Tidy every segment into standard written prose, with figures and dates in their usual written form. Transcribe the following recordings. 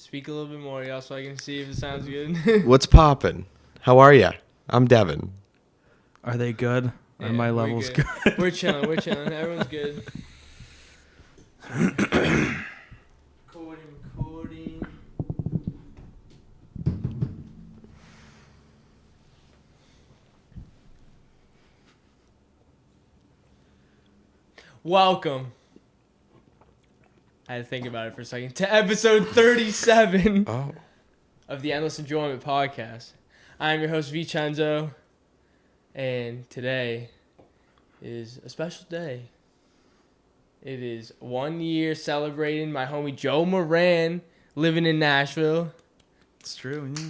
Speak a little bit more, y'all, so I can see if it sounds good. What's poppin'? How are ya? I'm Devin. Are they good? Yeah, Are my levels good? We're chilling. Everyone's good. Recording. Welcome. I had to think about it for a second. To episode 37 of the Endless Enjoyment Podcast. I'm your host, V Chenzo, and today is a special day. It is 1 year celebrating my homie Joe Moran living in Nashville. It's true. Yeah.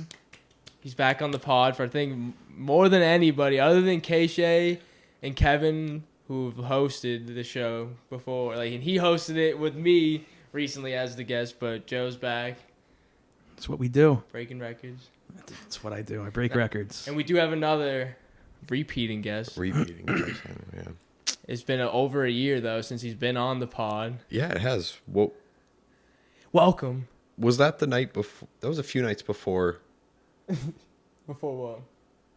He's back on the pod for, I think, more than anybody, other than K-Shay and Kevin, who've hosted the show before. And he hosted it with me recently as the guest, but Joe's back. That's what we do. Breaking records. That's what I do. I break records. And we do have another repeating guest. Yeah. It's been over a year, though, since he's been on the pod. Yeah, it has. Well, Welcome. was that the night before? That was a few nights before. Before what?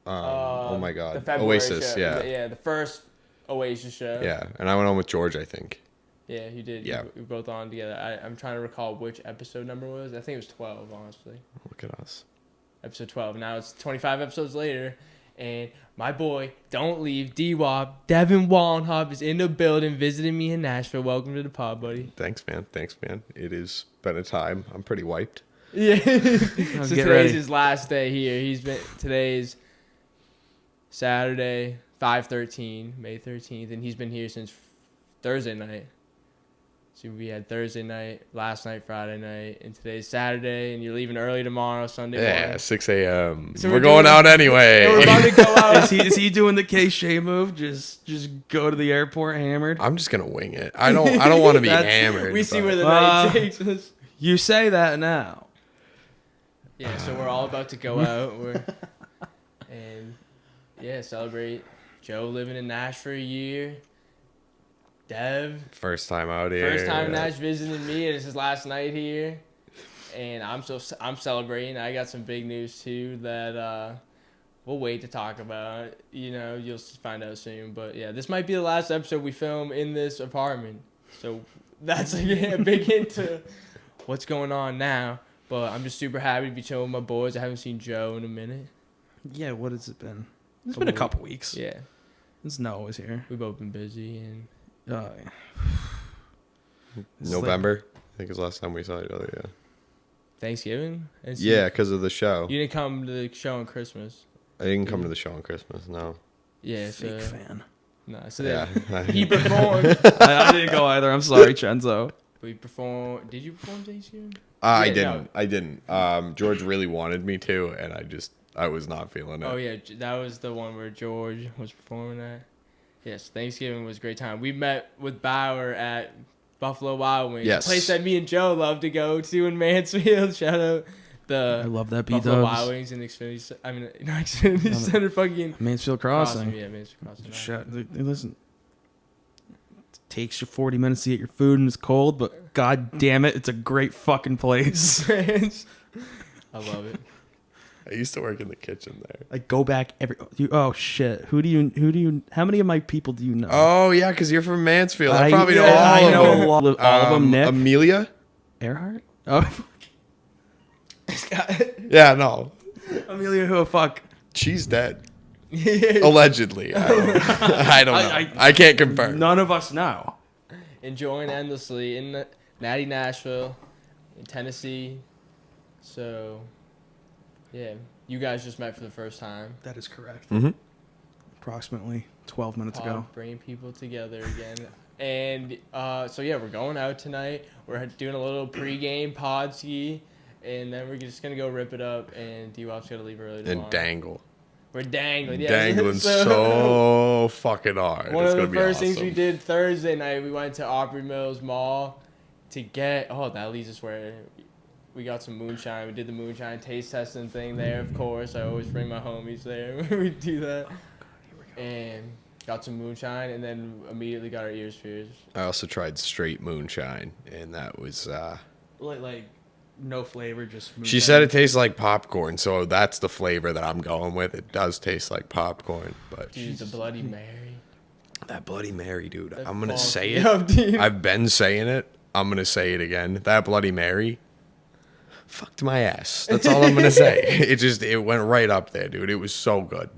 Oh my God. The February Oasis, show. yeah. Yeah, the first Oasis show. Yeah, and I went on with George, I think. Yeah, you did. Yeah. We were both on together. I'm trying to recall which episode number it was. I think it was 12, honestly. Look at us. Episode 12. Now it's 25 episodes later, and my boy, D0ntl3ave, Devin Wallenhop is in the building visiting me in Nashville. Welcome to the pod, buddy. Thanks, man. It has been a time. I'm pretty wiped. Yeah. So Get today's ready. his last day here. Today's Saturday, 5/13, May 13th, and he's been here since Thursday night. So we had Thursday night, last night, Friday night, and today's Saturday, and you're leaving early tomorrow, Sunday morning. Yeah, 6 a.m. So we're going out anyway. And we're about to go out. Is he doing the K-Shay move? Just go to the airport hammered? I'm just gonna wing it. I don't want to be hammered. We see but- where the night takes us. You say that now. Yeah, so we're all about to go out. Celebrate Joe living in Nashville for a year. Dev, First time out here. first time Nash visiting me, and it's his last night here. And I'm celebrating. I got some big news too that we'll wait to talk about. You'll find out soon. But yeah, this might be the last episode we film in this apartment. So that's a big hint to what's going on now. But I'm just super happy to be chilling with my boys. I haven't seen Joe in a minute. Yeah, what has it been? It's been a couple weeks. Yeah, Since Noah was here. we've both been busy and. Yeah. It's November. I think it was the last time we saw each other. Yeah. Thanksgiving? Yeah, because of the show. You didn't come to the show on Christmas. I didn't come to the show on Christmas. No. Yeah, Fake so fan. no. So Yeah. he performed. I didn't go either. I'm sorry, Chenzo. We performed. Did you perform Thanksgiving? I Yeah, didn't. no. I didn't. George really wanted me to, and I was not feeling it. Oh yeah, that was the one where George was performing at. Yes, Thanksgiving was a great time. We met with Bauer at Buffalo Wild Wings. Yes. A place that me and Joe love to go to in Mansfield. Shout out the I love that Buffalo Wild B-dubs. Wings and Xfinity. Not Xfinity Center. Fucking Mansfield Crossing. Yeah, Mansfield Crossing. Shut. Listen. It takes you 40 minutes to get your food and it's cold, but god damn it, it's a great fucking place. I love it. I used to work in the kitchen there. I go back oh shit. How many of my people do you know? Oh yeah, because you're from Mansfield. I probably know yeah, all I of know them. all of them. Nick Amelia. Earhart. Oh, Yeah, no, Amelia, who fuck? she's dead. Allegedly. I don't know. I can't confirm. None of us know. Enjoying endlessly in Natty Nashville, in Tennessee. So, yeah, you guys just met for the first time. That is correct. Mm-hmm. Approximately 12 minutes ago. Bringing people together again. And so, yeah, we're going out tonight. We're doing a little pregame podskeee. And then we're just going to go rip it up. And D-Wop's got to leave early tomorrow. And dangle. We're dangling. Yeah. Dangling so fucking hard. One It's of gonna the be first awesome. things we did Thursday night, we went to Opry Mills Mall to get. Oh, that leads us where we got some moonshine. We did the moonshine taste testing thing there, of course. I always bring my homies there when we do that. And got some moonshine, and then immediately got our ears pierced. I also tried straight moonshine, and that was Like No flavor, just moonshine. She said it tastes like popcorn, so that's the flavor that I'm going with. It does taste like popcorn, but Dude, the Bloody Mary. that Bloody Mary, dude. That I'm gonna fucked say me it. up, dude. I've been saying it. I'm gonna say it again. That Bloody Mary fucked my ass. That's all I'm gonna say. It went right up there, dude. It was so good.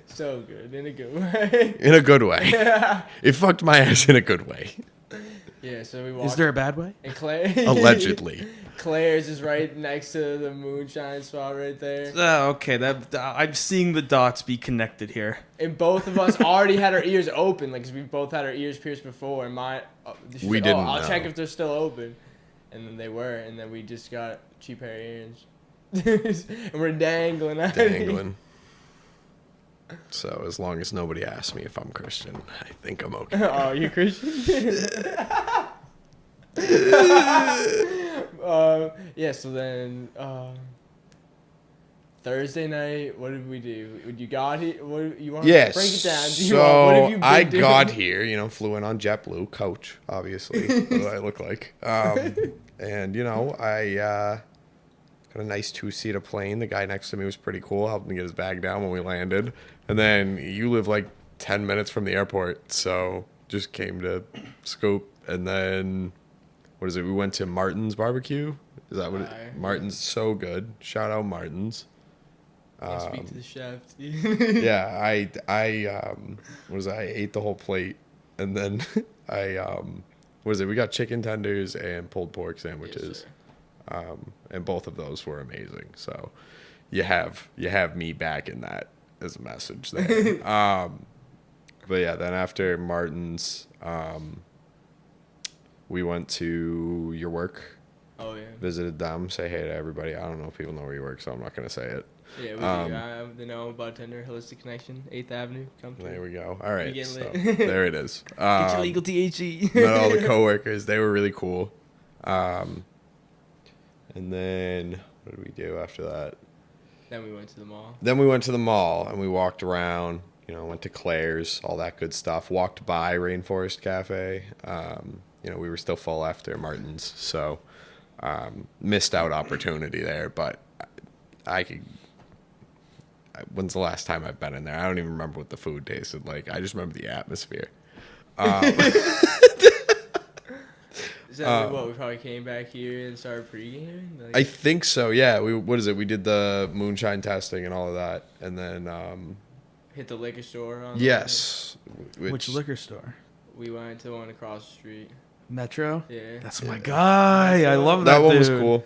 So good in a good way. In a good way. It fucked my ass in a good way. Yeah, so we walked. Is there a bad way? And Claire. Allegedly. Claire's is right next to the moonshine spot right there. Okay, I'm seeing the dots be connected here. And both of us already had our ears open, like, 'cause we both had our ears pierced before. And We didn't I'll know. check if they're still open. And then they were, and then we just got cheap pair of ears. And we're dangling. Dangling. So as long as nobody asks me if I'm Christian, I think I'm okay. Oh, you Christian? Yeah, so then Thursday night, what did we do? You got here? What you want Yes. to break it down? So I got here, flew in on JetBlue, coach, obviously. What do I look like? And I got a nice 2-seater plane. The guy next to me was pretty cool, helped me get his bag down when we landed. And then you live like 10 minutes from the airport, so just came to scoop. And then what is it? We went to Martin's Barbecue. Is that what it? Martin's so good. Shout out Martin's. Speak to the chef. Dude. Yeah, I ate the whole plate, and then we got chicken tenders and pulled pork sandwiches. Yes, And both of those were amazing. So you have me back in that as a message there. But yeah, then after Martin's, we went to your work. Oh yeah. Visited them. Say hey to everybody. I don't know if people know where you work, so I'm not gonna say it. Yeah, we do. They know about Tender Holistic Connection, 8th Avenue. Come through. There we go. All right, getting so lit. there it is. Get your legal THC. Met all the coworkers. They were really cool. And then what did we do after that? Then we went to the mall. Then we went to the mall and we walked around. Went to Claire's, all that good stuff. Walked by Rainforest Cafe. We were still full after Martin's, so missed out opportunity there. But I could. When's the last time I've been in there? I don't even remember what the food tasted like. I just remember the atmosphere. Is that we probably came back here and started pre-gaming? I think so. Yeah. What is it? We did the moonshine testing and all of that, and then hit the liquor store. Yes. Which liquor store? We went to the one across the street. Metro. Yeah. That's my guy. I love that. That one was dude. cool.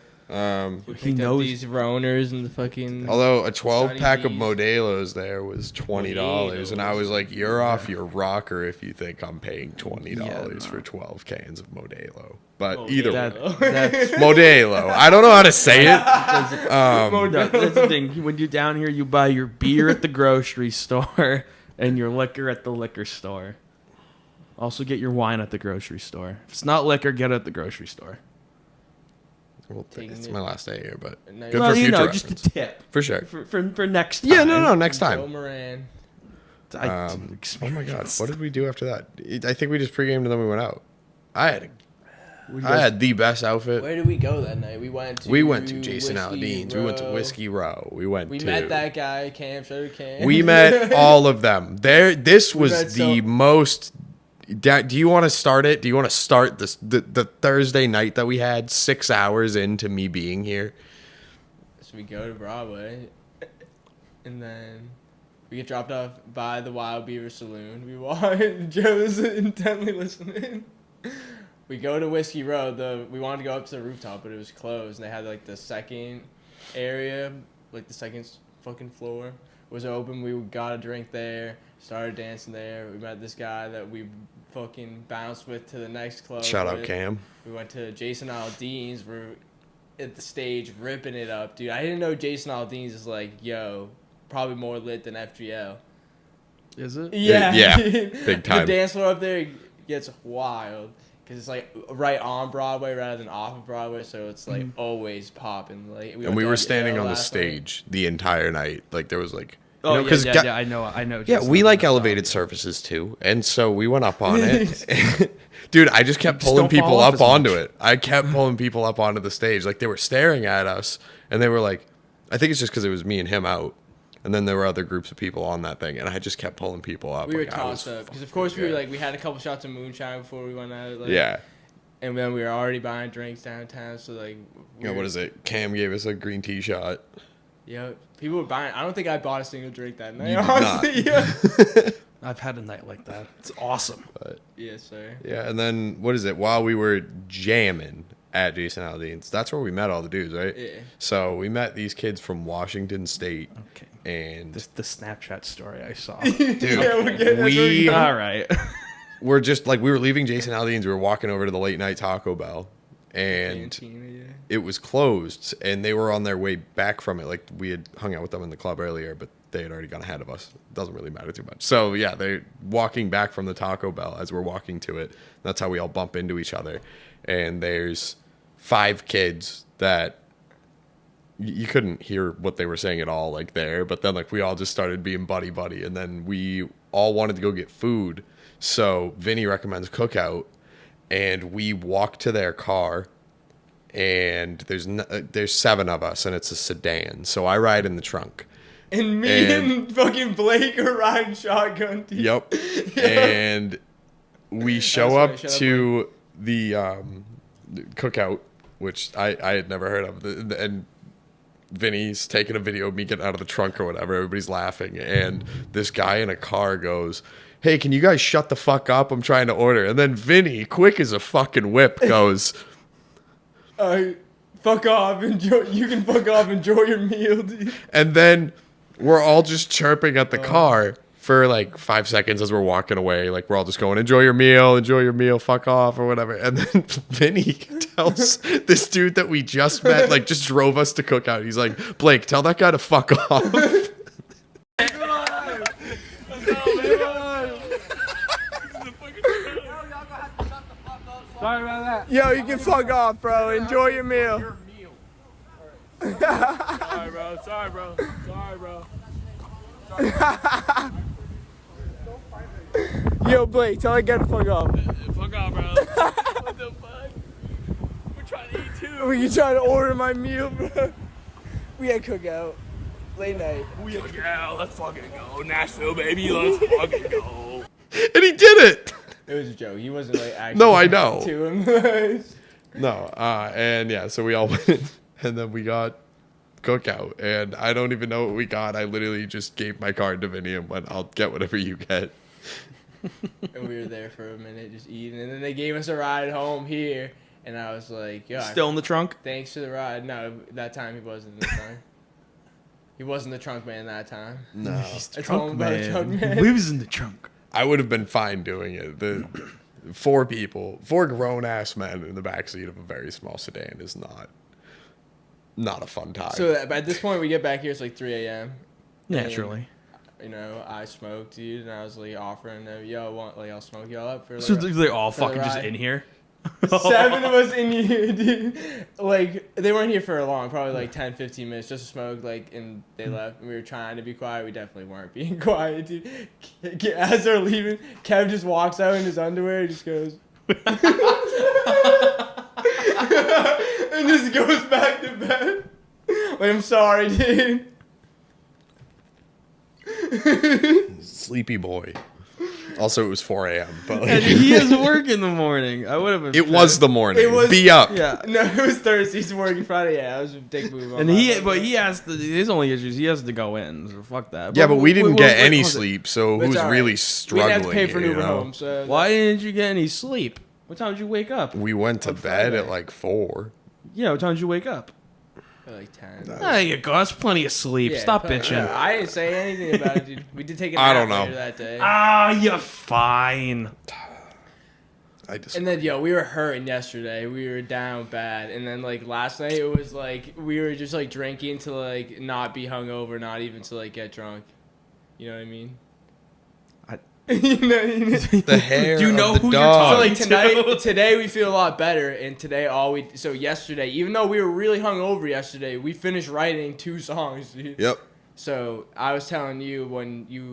He knows these Roners and the fucking. Although a 12-pack of Bees. Modelo's there was $20, and I was like, "You're off your rocker if you think I'm paying $20 for 12 cans of Modelo." But either way, That's Modelo. I don't know how to say it. that's the thing. When you're down here, you buy your beer at the grocery store and your liquor at the liquor store. Also, get your wine at the grocery store. If it's not liquor, get it at the grocery store. Well, it's my last day here, but No, good for future reference. just a tip For sure. for next time. Yeah, no, next Joe time. Moran. Oh my God, what did we do after that? I think we just pre-gamed and then we went out. I had the best outfit. Where did we go that night? We went to Jason Aldean's. We went to Whiskey Row. We met that guy, Cam. Show Cam. We met all of them. This was met the most. Do you want to start it? Do you want to start this the Thursday night that we had 6 hours into me being here? So we go to Broadway, and then we get dropped off by the Wild Beaver Saloon. We walk. Joe's intently listening. We go to Whiskey Row. We wanted to go up to the rooftop, but it was closed. And they had like the second area, like the second fucking floor was open. We got a drink there. Started dancing there. We met this guy that we fucking bounced with to the next club. Shout out Cam. We went to Jason Aldean's. We're at the stage ripping it up, dude. I didn't know Jason Aldean's is like, probably more lit than FGL. Is it? Yeah. Yeah. Big time. The dance floor up there gets wild because it's like right on Broadway rather than off of Broadway, so it's like always popping. Like, We were standing on the stage the entire night. Like there was like Oh, You know, yeah, I know. Yeah, we like elevated surfaces too, and so we went up on it. Dude, I just kept pulling people up onto it. I kept pulling people up onto the stage. Like, they were staring at us, and they were like, I think it's just because it was me and him out. And then there were other groups of people on that thing, and I just kept pulling people up. We were tossed up. Because, of course, we were like, we had a couple shots of moonshine before we went out. Like, yeah. And then we were already buying drinks downtown, so, like... What is it? Cam gave us a green tea shot. Yeah, people were buying... I don't think I bought a single drink that night, You honestly. did not. I've had a night like that. It's awesome. But, yes, sir. yeah, and then, what is it? While we were jamming at Jason Aldean's, that's where we met all the dudes, right? Yeah. So we met these kids from Washington State. Okay. And... The Snapchat story I saw. Dude, Yeah, all right. we're just, like, we were leaving Jason Aldean's. We were walking over to the late night Taco Bell. And Cantina, it was closed, and they were on their way back from it. Like, we had hung out with them in the club earlier, but they had already gone ahead of us. It doesn't really matter too much. So, yeah, they're walking back from the Taco Bell as we're walking to it. That's how we all bump into each other. And there's 5 kids that you couldn't hear what they were saying at all, like, there. But then, like, we all just started being buddy-buddy. And then we all wanted to go get food. So Vinny recommends Cookout. And we walk to their car, and there's 7 of us, and it's a sedan. So I ride in the trunk. And me and fucking Blake are riding shotgun. Dude. Yep. And we show up to the Cookout, which I had never heard of. And Vinny's taking a video of me getting out of the trunk or whatever. Everybody's laughing. And this guy in a car goes, "Hey, can you guys shut the fuck up? I'm trying to order." And then Vinny, quick as a fucking whip, goes, fuck off. You can fuck off. Enjoy your meal, dude. And then we're all just chirping at the car for like 5 seconds as we're walking away. Like, we're all just going, enjoy your meal, fuck off, or whatever. And then Vinny tells this dude that we just met, like, just drove us to Cookout. He's like, "Blake, tell that guy to fuck off." Sorry about that. Yo, you can fuck off, bro. Enjoy your meal. Sorry, bro. Yo, Blake, tell that guy to fuck off. Fuck off, bro. What the fuck? We're trying to eat too. Were you trying to order my meal, bro? We had Cookout. Late night. Yeah, let's fucking go. Nashville, baby. Let's fucking go. And he did it. It was a joke. He wasn't like actually. No, I know. To him. No, and yeah, so we all went, and then we got Cookout, and I don't even know what we got. I literally just gave my card to Vinny and went, "I'll get whatever you get." And we were there for a minute just eating, and then they gave us a ride home here, and I was like, "Yo, Still in the trunk? thanks for the ride." No, that time he wasn't in the trunk. He wasn't the trunk man that time. No, I told him about the trunk man. He was in the trunk. I would have been fine doing it. The 4 grown ass men in the backseat of a very small sedan is not a fun time. So at this point, we get back here. It's like 3 a.m. Naturally. And, you know, I smoked, dude, and I was like offering them, "Yo, I'll smoke y'all up for." Like, So they're all for the fucking just ride. in here? 7 of us in here, dude. Like, they weren't here for a long, probably like 10, 15 minutes just to smoke, like, and they left. And we were trying to be quiet. We definitely weren't being quiet, dude. As they're leaving, Kev just walks out in his underwear and just goes. And just goes back to bed. Like, "I'm sorry, dude." Sleepy boy. Also, it was 4 a.m. But And like, he has work in the morning. I would have been it was the morning. It was- Be up. Yeah. No, it was Thursday. He's working Friday. Yeah, that was a big move. And he has to, his only issue is he has to go in. So fuck that. Yeah, but we didn't get any hold it. sleep, so It's who's all right. really We struggling? didn't have to pay for an you Uber know? home, so Why didn't you get any sleep? What time did you wake up? We went to On bed Friday. at like 4. Yeah, what time did you wake up? like 10. There you go. That's plenty of sleep. Yeah, Stop but, bitching. I didn't say anything about it, dude. We did take a I nap don't know. later that day. Ah, you're fine. And then, yo, we were hurting yesterday. We were down bad. And then, like, last night, it was like we were just, like, drinking to, like, not be hungover, not even to, like, get drunk. You know what I mean? You know, The hair Do you know of the who you're dog. So like to- today we feel a lot better, and today so yesterday, even though we were really hungover yesterday, we finished writing 2 songs, dude. Yep. So I was telling you when you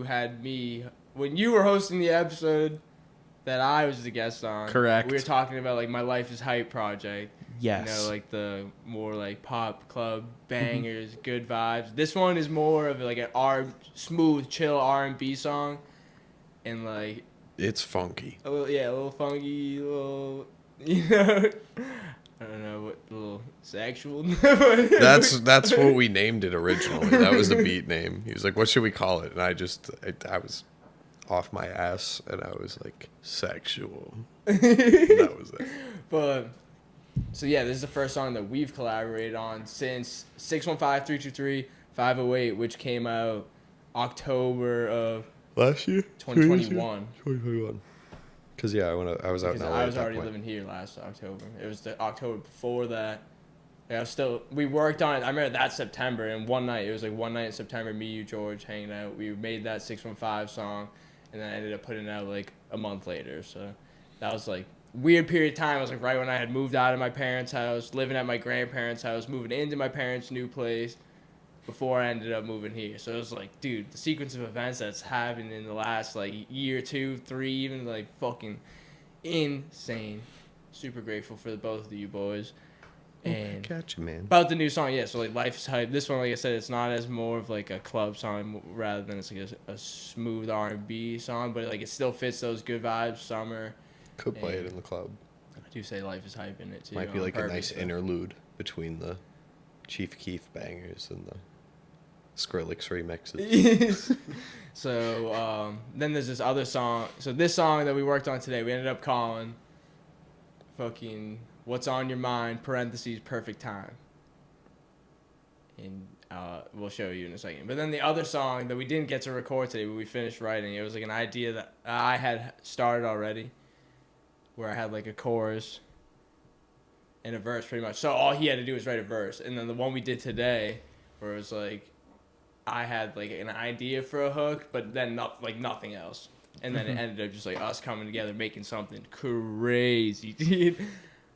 were hosting the episode that I was the guest on. Correct. We were talking about like my Life is Hype project. Yes. You know, like the more like pop club bangers, good vibes. This one is more of like an smooth, chill R&B song, and like It's funky. a little funky, you know. I don't know what little sexual. That's what we named it originally. That was the beat name. He was like, "What should we call it?" And I was off my ass, and I was like, "Sexual." That was it. But so yeah, this is the first song that we've collaborated on since 615-323-508, which came out October of Last year, 2021. 2021. Because I was out in LA. I was at that already point. living here last October. It was the October before that. Yeah, we worked on it. I remember that September, and one night in September, me, you, George, hanging out. We made that 615 song, and then I ended up putting it out like a month later. So that was like weird period of time. It was like right when I had moved out of my parents' house, living at my grandparents' house, moving into my parents' new place before I ended up moving here. So it was like, dude, the sequence of events that's happened in the last like year, 2, 3, even like fucking insane. Super grateful for the both of you boys. And Catch you, man. about the new song, yeah, so like Life is Hype. This one, like I said, it's not as more of like a club song rather than it's like a smooth R&B song, but like it still fits those good vibes, summer. Could play it in the club. I do say Life is Hype in it too. Might be on like a purpose, nice but- interlude between the Chief Keef bangers and the Skrillex remixes. So then there's this other song. So this song that we worked on today, we ended up calling fucking What's on Your Mind, parentheses, Perfect Time. And we'll show you in a second. But then the other song that we didn't get to record today, but we finished writing, it was like an idea that I had started already, where I had like a chorus and a verse pretty much. So all he had to do was write a verse. And then the one we did today, where it was like, I had like an idea for a hook, but then nothing else. And then it ended up just like us coming together, making something crazy, dude.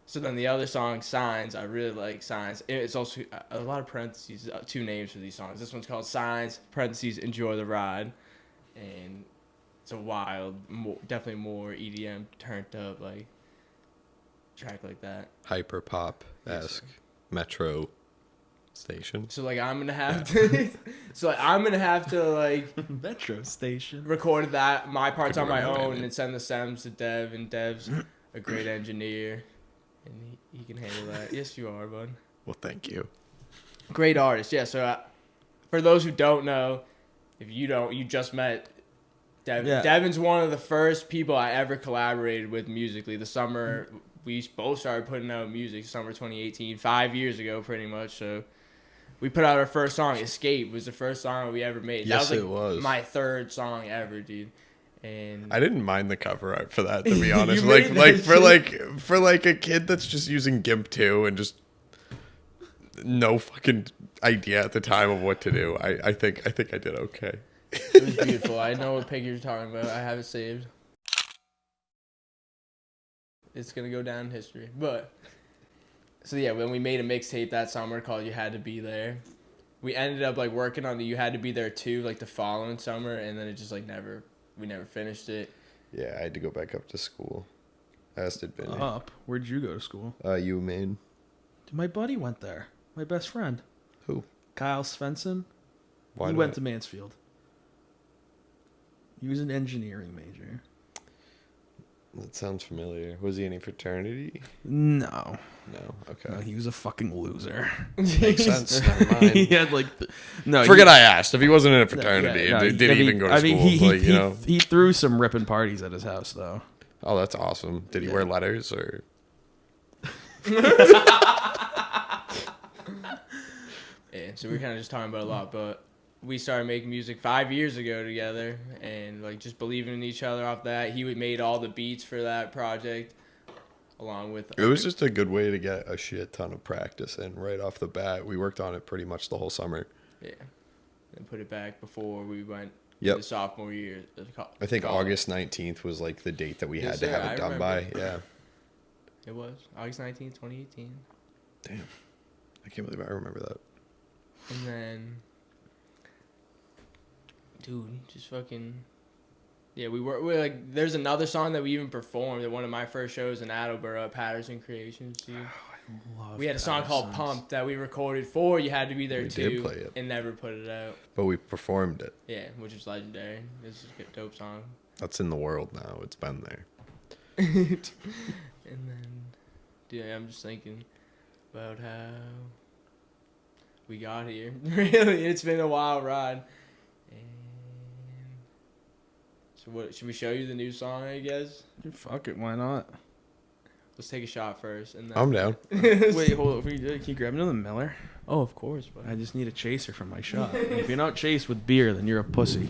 So then the other song, Signs, I really like Signs. It's also a lot of parentheses, 2 names for these songs. This one's called Signs, parentheses, Enjoy the Ride. And it's a wild, definitely more EDM turned up, like, track like that. Hyper pop-esque metro station. So like I'm gonna have to like Metro station. record that my parts Could on my run that, own man. and send the stems to Dev, and Dev's a great engineer and he can handle that. Yes, you are, bud. Well, thank you. Great artist. Yeah. So for those who don't know, if you don't, you just met Devin. Yeah. Devin's one of the first people I ever collaborated with musically. The summer we both started putting out music, summer 2018, 5 years ago, pretty much. So. We put out our first song. Escape was the first song we ever made. Yes, that was, it was. my 3rd song ever, dude. And I didn't mind the cover art for that, to be honest. You like made that for a kid that's just using GIMP 2 and just no fucking idea at the time of what to do. I think I did okay. it was beautiful. I know what picture you're talking about. I have it saved. It's gonna go down in history. But so yeah, when we made a mixtape that summer called You Had to Be There, we ended up like working on the You Had to Be There too, like the following summer, and then it just like we never finished it. Yeah, I had to go back up to school. As did Vinny. Up. Where'd you go to school? UMaine. My buddy went there. My best friend. Who? Kyle Svensson. Why He not? went to Mansfield. He was an engineering major. That sounds familiar. Was he any fraternity? No. No. Okay. No, he was a fucking loser. Makes sense. Never mind. He had like no. Forget I asked. If he wasn't in a fraternity no, and didn't even go to school, he threw some ripping parties at his house though. Oh, that's awesome. Did he wear letters or? Yeah, so we were kind of just talking about a lot, but we started making music 5 years ago together, and like just believing in each other off that. He made all the beats for that project, along with. It was just a good way to get a shit ton of practice in right off the bat. We worked on it pretty much the whole summer. Yeah, and put it back before we went. Yep. The sophomore year. I think college. August 19th was like the date that we Yes, had to sir, have I it done remember. by. Yeah. It was August 19th, 2018. Damn. I can't believe I remember that. And then Dude, just fucking. Yeah, we're like. There's another song that we even performed at one of my first shows in Attleboro at Patterson Creations. Dude. We had a song called Pump that we recorded for You Had to Be There We Too did play it. and never put it out. But we performed it. Yeah, which is legendary. This is a dope song. That's in the world now. It's been there. And then, dude, I'm just thinking about how we got here. Really, it's been a wild ride. And so, what should we show you the new song? I guess. Dude, fuck it, why not? Let's take a shot first, and then. I'm down. Wait, hold on. Can you grab another Miller? Oh, of course, but I just need a chaser for my shot. If you're not chased with beer, then you're a pussy.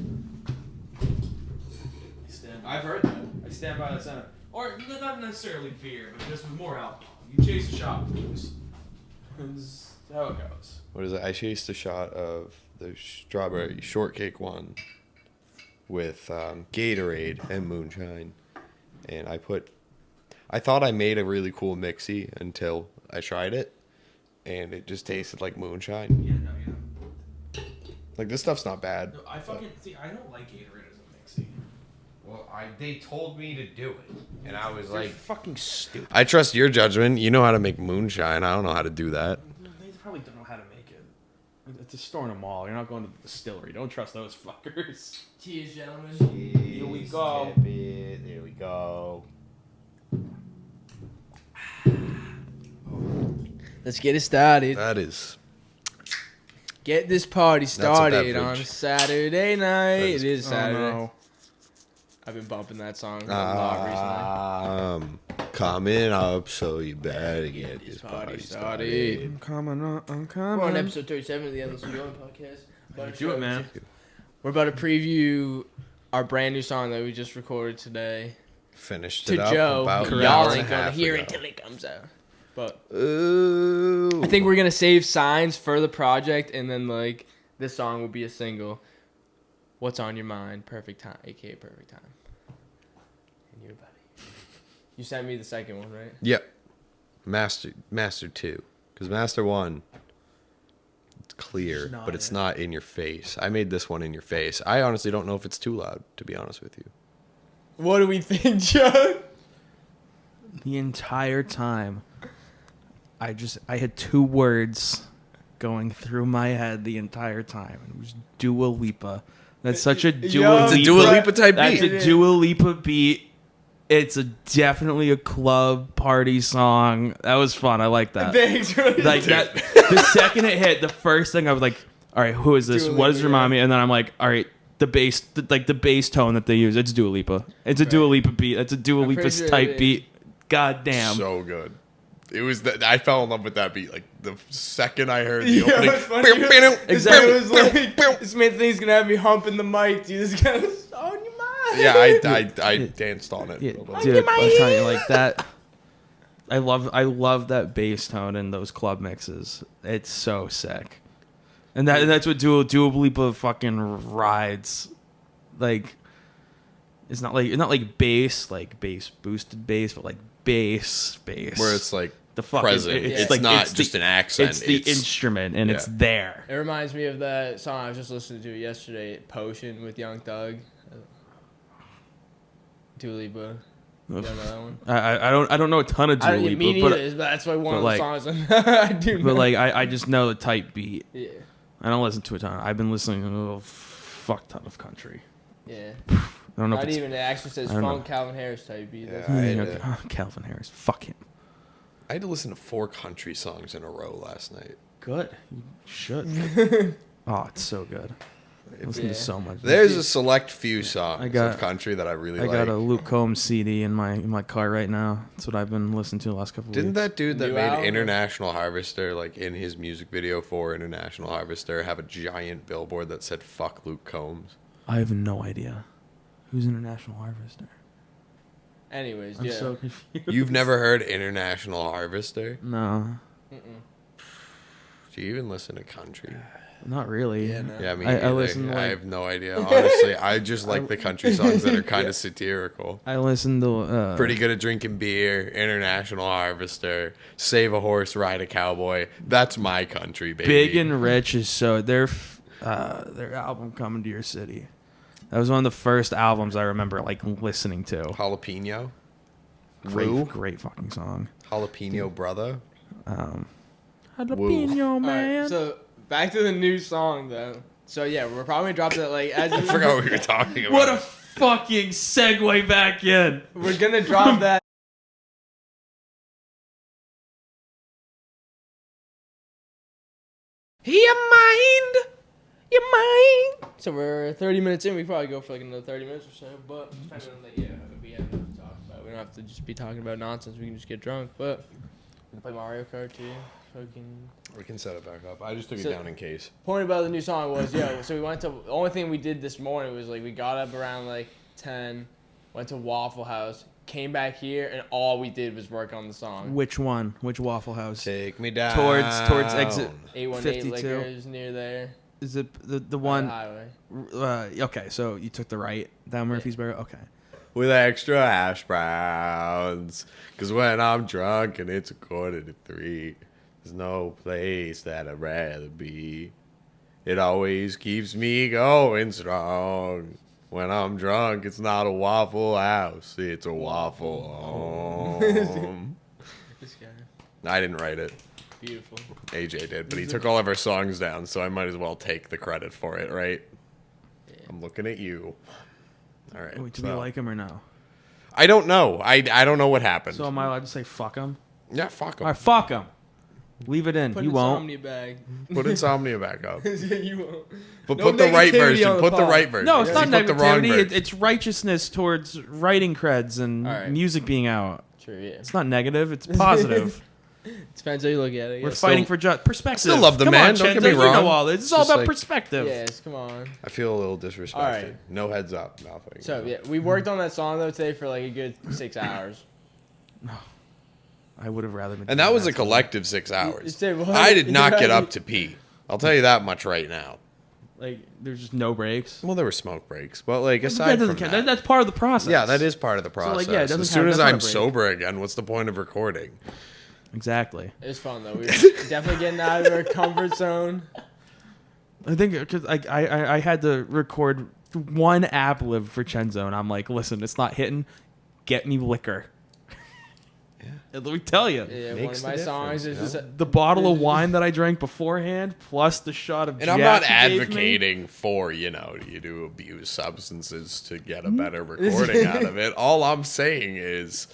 I've heard that. I stand by that sentiment. Or not necessarily beer, but just with more alcohol. You chase a shot with booze. That's how it goes. What is it? I chased a shot of the strawberry shortcake one with Gatorade and moonshine, and I thought I made a really cool mixie until I tried it, and it just tasted like moonshine. Yeah, no, yeah. Like, this stuff's not bad. No, I fucking see. I don't like Gatorade as a mixie. Well, they told me to do it, and I was You're fucking stupid. I trust your judgment. You know how to make moonshine. I don't know how to do that. They probably don't know how to make it. It's a store in a mall. You're not going to the distillery. Don't trust those fuckers. Cheers, gentlemen. Here we go. There we go. Let's get it started. That is. Get this party started beverage. on a Saturday night. It is Saturday. Oh, no. I've been bumping that song a lot recently. Coming up, so you better get this party started. I'm coming up. I'm We're coming. on episode 37 of the Endless Enjoyment Podcast. Do it, man. We're about to preview our brand new song that we just recorded today. Finished To it up Joe. about an Y'all hour and ain't a gonna half hear ago. it till it comes out. But Ooh. I think we're gonna save signs for the project, and then like this song will be a single. What's on your mind? Perfect time, aka Perfect Time. And you, buddy. You sent me the second one, right? Yep. Master 2. Because Master 1, it's clear, not but it's it. not in your face. I made this one in your face. I honestly don't know if it's too loud, to be honest with you. What do we think, Joe? The entire time, I had two words going through my head the entire time. It was Dua Lipa. That's such a Dua It's Lipa. a Dua Lipa type That's beat. a Dua Lipa beat. It's definitely a club party song. That was fun. I like that. Thanks. Like that. The second it hit, the first thing I was like, "All right, who is this? Dua What does it Lipa, remind me?" And then I'm like, "All right, the bass, the bass tone that they use, it's Dua Lipa. It's a Dua Lipa beat. It's a Dua I'm pretty Lipa sure it type is. beat. God damn." So good. It was that I fell in love with that beat. Like the second I heard the Yeah, opening. it's funny. Exactly. It was like, this man thinks he's gonna have me humping the mic, dude. This guy's on your mind. Yeah, I danced on it. Yeah, a little bit. dude, I'm telling you, like that. I love that bass tone in those club mixes. It's so sick, and that's what Dua Lipa fucking rides. Like, it's not like bass boosted bass, but like bass. Where it's like the fucking present. It's like not it's just the, an accent. It's the instrument, and it's yeah. there. It reminds me of that song I was just listening to yesterday, Potion with Young Thug. Dua Lipa. You don't know that one? I don't know a ton of Dua Lipa, me but neither, but that's why one of the like- songs I do know. but like I just know the type beat. Yeah. I don't listen to a ton. I've been listening to a fuck ton of country. Yeah. I don't know Not if it's even, it actually says I don't Funk know. Calvin Harris type beat. Yeah. That's- Calvin Harris. Fuck him. I had to listen to 4 country songs in a row last night. Good. You should. Oh, it's so good. I listen Yeah. to so much. There's a select few songs I got- of country that I really I like. got a Luke Combs CD in my car right now. That's what I've been listening to the last couple of Didn't weeks. that dude that New made album? International Harvester, like in his music video for International Harvester, have a giant billboard that said "Fuck Luke Combs"? I have no idea. Who's International Harvester? Anyways, I'm yeah. so confused. You've never heard International Harvester? No, Do you even listen to country? not really. Yeah, no. Yeah, me I neither. listen to, I like- have no idea. Honestly, I just like the country songs that are kind of satirical. I listen to Pretty good at drinking beer, International Harvester, Save a Horse, Ride a Cowboy. That's my country, baby. Big and Rich is so their album Coming to Your City. That was one of the first albums I remember like listening to. Jalapeno. Great fucking song. Jalapeno brother. Jalapeno man. Alright, so back to the new song though. So yeah, we're probably dropping it like as I forgot what we were talking about. What a fucking segue back in. we're gonna drop that. Your mind. So we're 30 minutes in. We probably go for like another 30 minutes or so. But depending on that, yeah, if we have enough to talk about. We don't have to just be talking about nonsense. We can just get drunk. But we can play Mario Kart too. We can set it back up. I just took it So- down in case. Point about the new song was, so we went to, the only thing we did this morning was like we got up around like 10, went to Waffle House, came back here, and all we did was work on the song. Which one? Which Waffle House? Take me down. Towards exit 818 52. Liquors near there. Is it the on the one? highway. Okay, so you took the right down Murfreesboro. Okay. With extra hash browns. Because when I'm drunk and it's 2:45, there's no place that I'd rather be. It always keeps me going strong. When I'm drunk, it's not a Waffle House. It's a Waffle Home. This guy. I didn't write it. Beautiful. AJ did, but he took all of our songs down, so I might as well take the credit for it, right? Yeah. I'm looking at you. All right. Wait, do we like him or no? I don't know. I don't know what happened. So am I allowed to say fuck him? Yeah, fuck All him. right, fuck him. Leave it in. Put You won't. Insomnia bag. Put Insomnia back up. Yeah, you won't. But No put the right negativity version. on the Put the pod. right version. No, it's not He put the wrong negativity. version. It's righteousness towards writing creds and All right. music being out. True, yeah. It's not negative. It's positive. It depends how you look at it. I We're guess. fighting for perspective. still love the Come man, on, don't get Chenzo, me You wrong. know all this. It's all Just about like- perspective. Yes, come on. I feel a little disrespected. All right. No heads up. Nothing. So yeah, we worked on that song though today for like a good 6 hours. I would have rather been. And that was a collective 6 hours. said what? I did not get Yeah. up to pee. I'll tell you that much right now. Like there's just no breaks. Well, there were smoke breaks, but like That aside doesn't from count. that, That's part of the process. yeah, that is part of the process. like, yeah, it doesn't as count. soon as That's not I'm a break. sober again, what's the point of recording? Exactly. It was fun though. We were definitely getting out of our comfort zone. I think because I had to record one app live for Chenzo, and I'm like, listen, it's not hitting. Get me liquor. Yeah. And let me tell you, Yeah, one Makes of my the songs is difference, just the bottle of wine that I drank beforehand, plus the shot of And I'm not Jack he gave me- advocating for, you to abuse substances to get a better recording out of it. All I'm saying is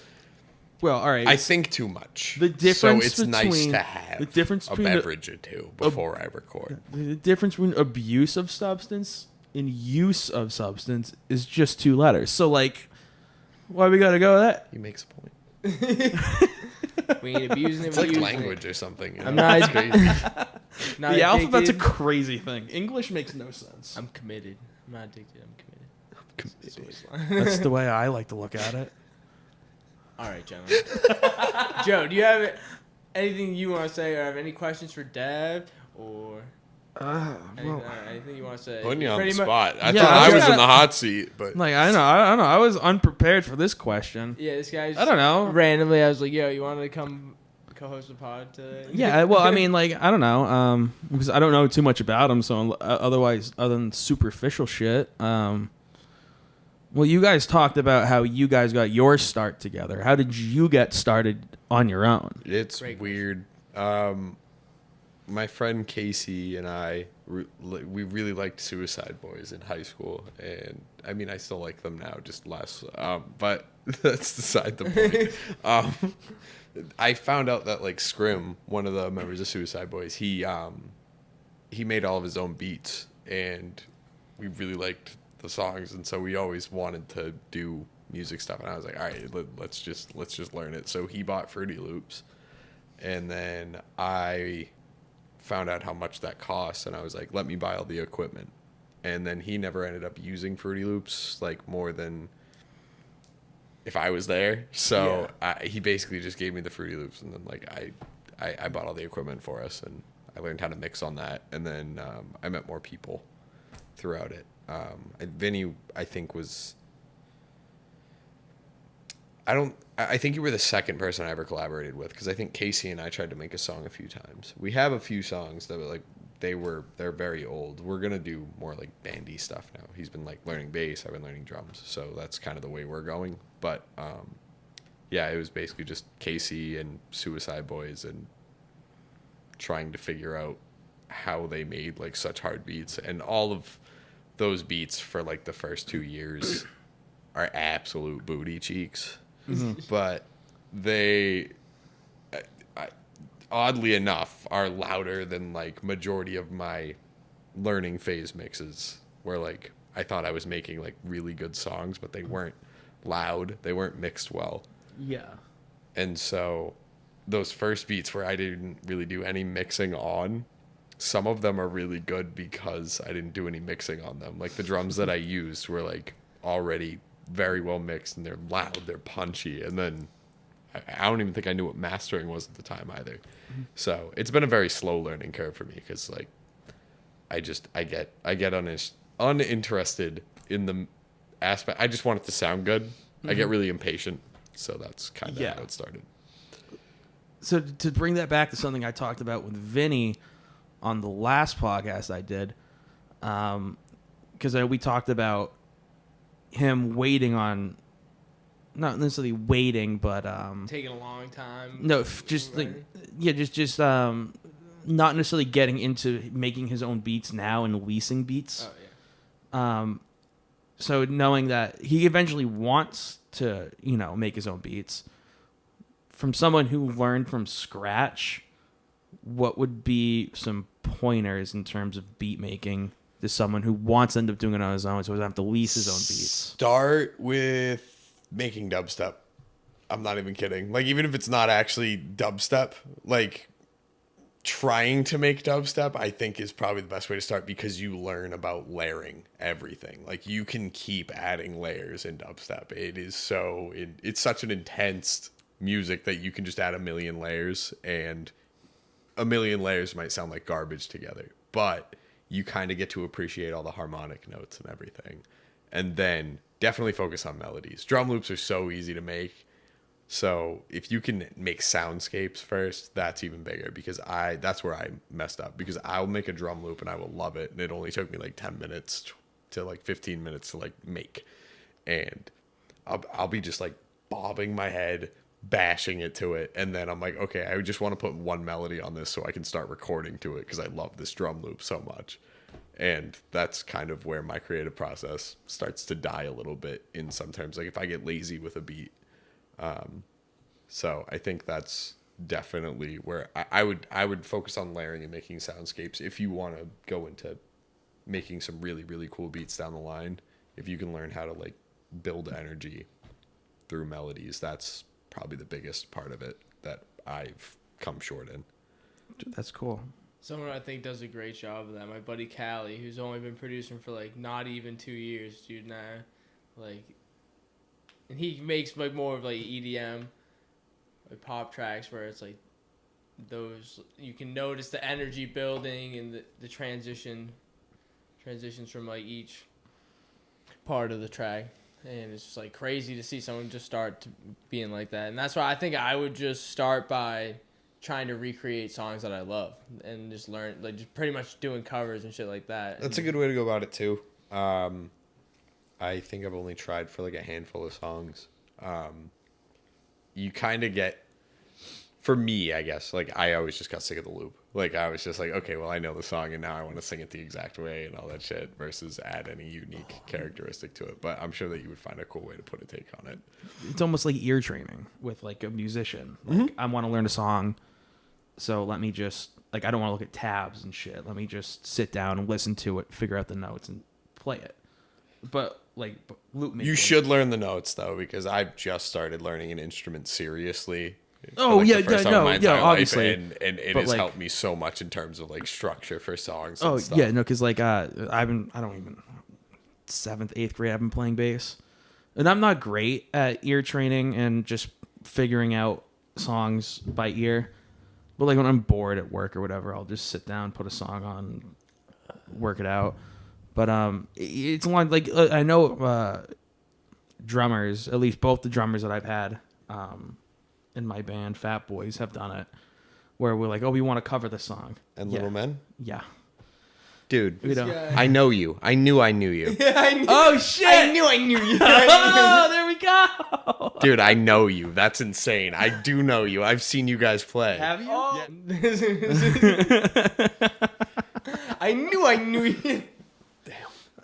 Well, all right. I think too much. The difference so it's nice between- to have the difference a between the- beverage or two before I record. The difference between abuse of substance and use of substance is just 2 letters. So, like, why we gotta go with that? He makes a point. we ain't abusing it. It's we like using language or something. You know? I'm not- It's crazy. it. Not The alphabet's a addicted. crazy thing. English makes no sense. I'm committed. I'm not addicted. I'm committed. That's always That's the way I like to look at it. All right, gentlemen. Joe, do you have anything you want to say, or have any questions for Dev, or anything you want to say? Putting you on the Pretty mu- spot. I Yeah, thought I I was was in gonna- the hot seat, but Like, I don't know. I was unprepared for this question. Yeah, this guy's. I don't know. Randomly, I was like, "Yo, you wanted to come co-host the pod today?" Yeah, well, I mean, like, I don't know, because I don't know too much about him. So otherwise, other than superficial shit, well, you guys talked about how you guys got your start together. How did you get started on your own? it's Great weird. My friend Casey and I, we really liked Suicide Boys in high school, and I mean, I still like them now, just less. But that's beside the point. I found out that like Scrim, one of the members of Suicide Boys, he made all of his own beats, and we really liked the songs, and so we always wanted to do music stuff. And I was like, all right, let's just learn it. So he bought Fruity Loops, and then I found out how much that costs, and I was like, let me buy all the equipment. And then he never ended up using Fruity Loops like more than if I was there. So he basically just gave me the Fruity Loops, and then like I bought all the equipment for us, and I learned how to mix on that. And then I met more people throughout it. Vinny, I think, was... I think you were the second person I ever collaborated with, because I think Casey and I tried to make a song a few times. We have a few songs that were like they're very old. We're gonna do more like bandy stuff now. He's been like learning bass, I've been learning drums, so that's kind of the way we're going. But yeah, it was basically just Casey and Suicide Boys and trying to figure out how they made like such hard beats, and all of those beats for like the first 2 years are absolute booty cheeks. But they oddly enough are louder than like majority of my learning phase mixes, where like I thought I was making like really good songs, but they weren't loud, they weren't mixed well. Yeah. And so those first beats where I didn't really do any mixing on, some of them are really good because I didn't do any mixing on them. Like the drums that I used were like already very well mixed, and they're loud, they're punchy, and then I don't even think I knew what mastering was at the time either. So it's been a very slow learning curve for me, because like I get uninterested in the aspect. I just want it to sound good. I get really impatient, so that's kind of how it started. So to bring that back to something I talked about with Vinny on the last podcast I did, because we talked about him waiting on, not necessarily waiting, but taking a long time. No, just like, not necessarily getting into making his own beats now and leasing beats. Oh yeah. So knowing that he eventually wants to, make his own beats, from someone who learned from scratch, what would be some pointers in terms of beat making to someone who wants to end up doing it on his own, so he doesn't have to lease his own beats? Start with making dubstep. I'm not even kidding. Like, even if it's not actually dubstep, like trying to make dubstep, I think is probably the best way to start, because you learn about layering everything. Like, you can keep adding layers in dubstep. It's such an intense music that you can just add a million layers, and a million layers might sound like garbage together, but you kind of get to appreciate all the harmonic notes and everything. And then definitely focus on melodies. Drum loops are so easy to make. So if you can make soundscapes first, that's even bigger, because that's where I messed up, because I'll make a drum loop and I will love it, and it only took me like 10 minutes to like 15 minutes to like make. And I'll be just like bobbing my head, bashing it to it, and then I'm like, okay, I just want to put one melody on this so I can start recording to it, because I love this drum loop so much. And that's kind of where my creative process starts to die a little bit in sometimes, like if I get lazy with a beat. So I think that's definitely where I would focus on layering and making soundscapes. If you want to go into making some really, really cool beats down the line, if you can learn how to like build energy through melodies, that's probably the biggest part of it that I've come short in. That's cool. Someone I think does a great job of that, my buddy Callie, who's only been producing for like not even 2 years, dude, now. Like, and he makes like more of like EDM, like pop tracks, where it's like those, you can notice the energy building and the transitions from like each part of the track. And it's just like crazy to see someone just start being like that. And that's why I think I would just start by trying to recreate songs that I love and just learn, like just pretty much doing covers and shit like that. That's a good way to go about it too. I think I've only tried for like a handful of songs. You kind of get, for me, I guess, like I always just got sick of the loop. Like I was just like, okay, well I know the song and now I want to sing it the exact way and all that shit, versus add any unique characteristic to it. But I'm sure that you would find a cool way to put a take on it. It's almost like ear training with like a musician. Like I want to learn a song, so let me just, like, I don't want to look at tabs and shit. Let me just sit down and listen to it, figure out the notes and play it. But like loop making. You should learn the notes though, because I've just started learning an instrument seriously. Oh, like yeah, the first yeah, time in no, my yeah, entire obviously. life, and it But, has like, helped me so much in terms of like structure for songs. Oh and stuff. yeah, no, because like I don't even 7th, 8th grade I've been playing bass, and I'm not great at ear training and just figuring out songs by ear. But like when I'm bored at work or whatever, I'll just sit down, put a song on, work it out. But it's a lot, like I know drummers, at least both the drummers that I've had in my band, Fat Boys, have done it, where we're like, oh, we want to cover this song. And Yeah. Little Men. Yeah. Dude, You know. I know you. I knew I knew you. Oh shit! I knew you. Oh, there we go. Dude, I know you. That's insane. I do know you. I've seen you guys play. Have you? Oh. I knew you.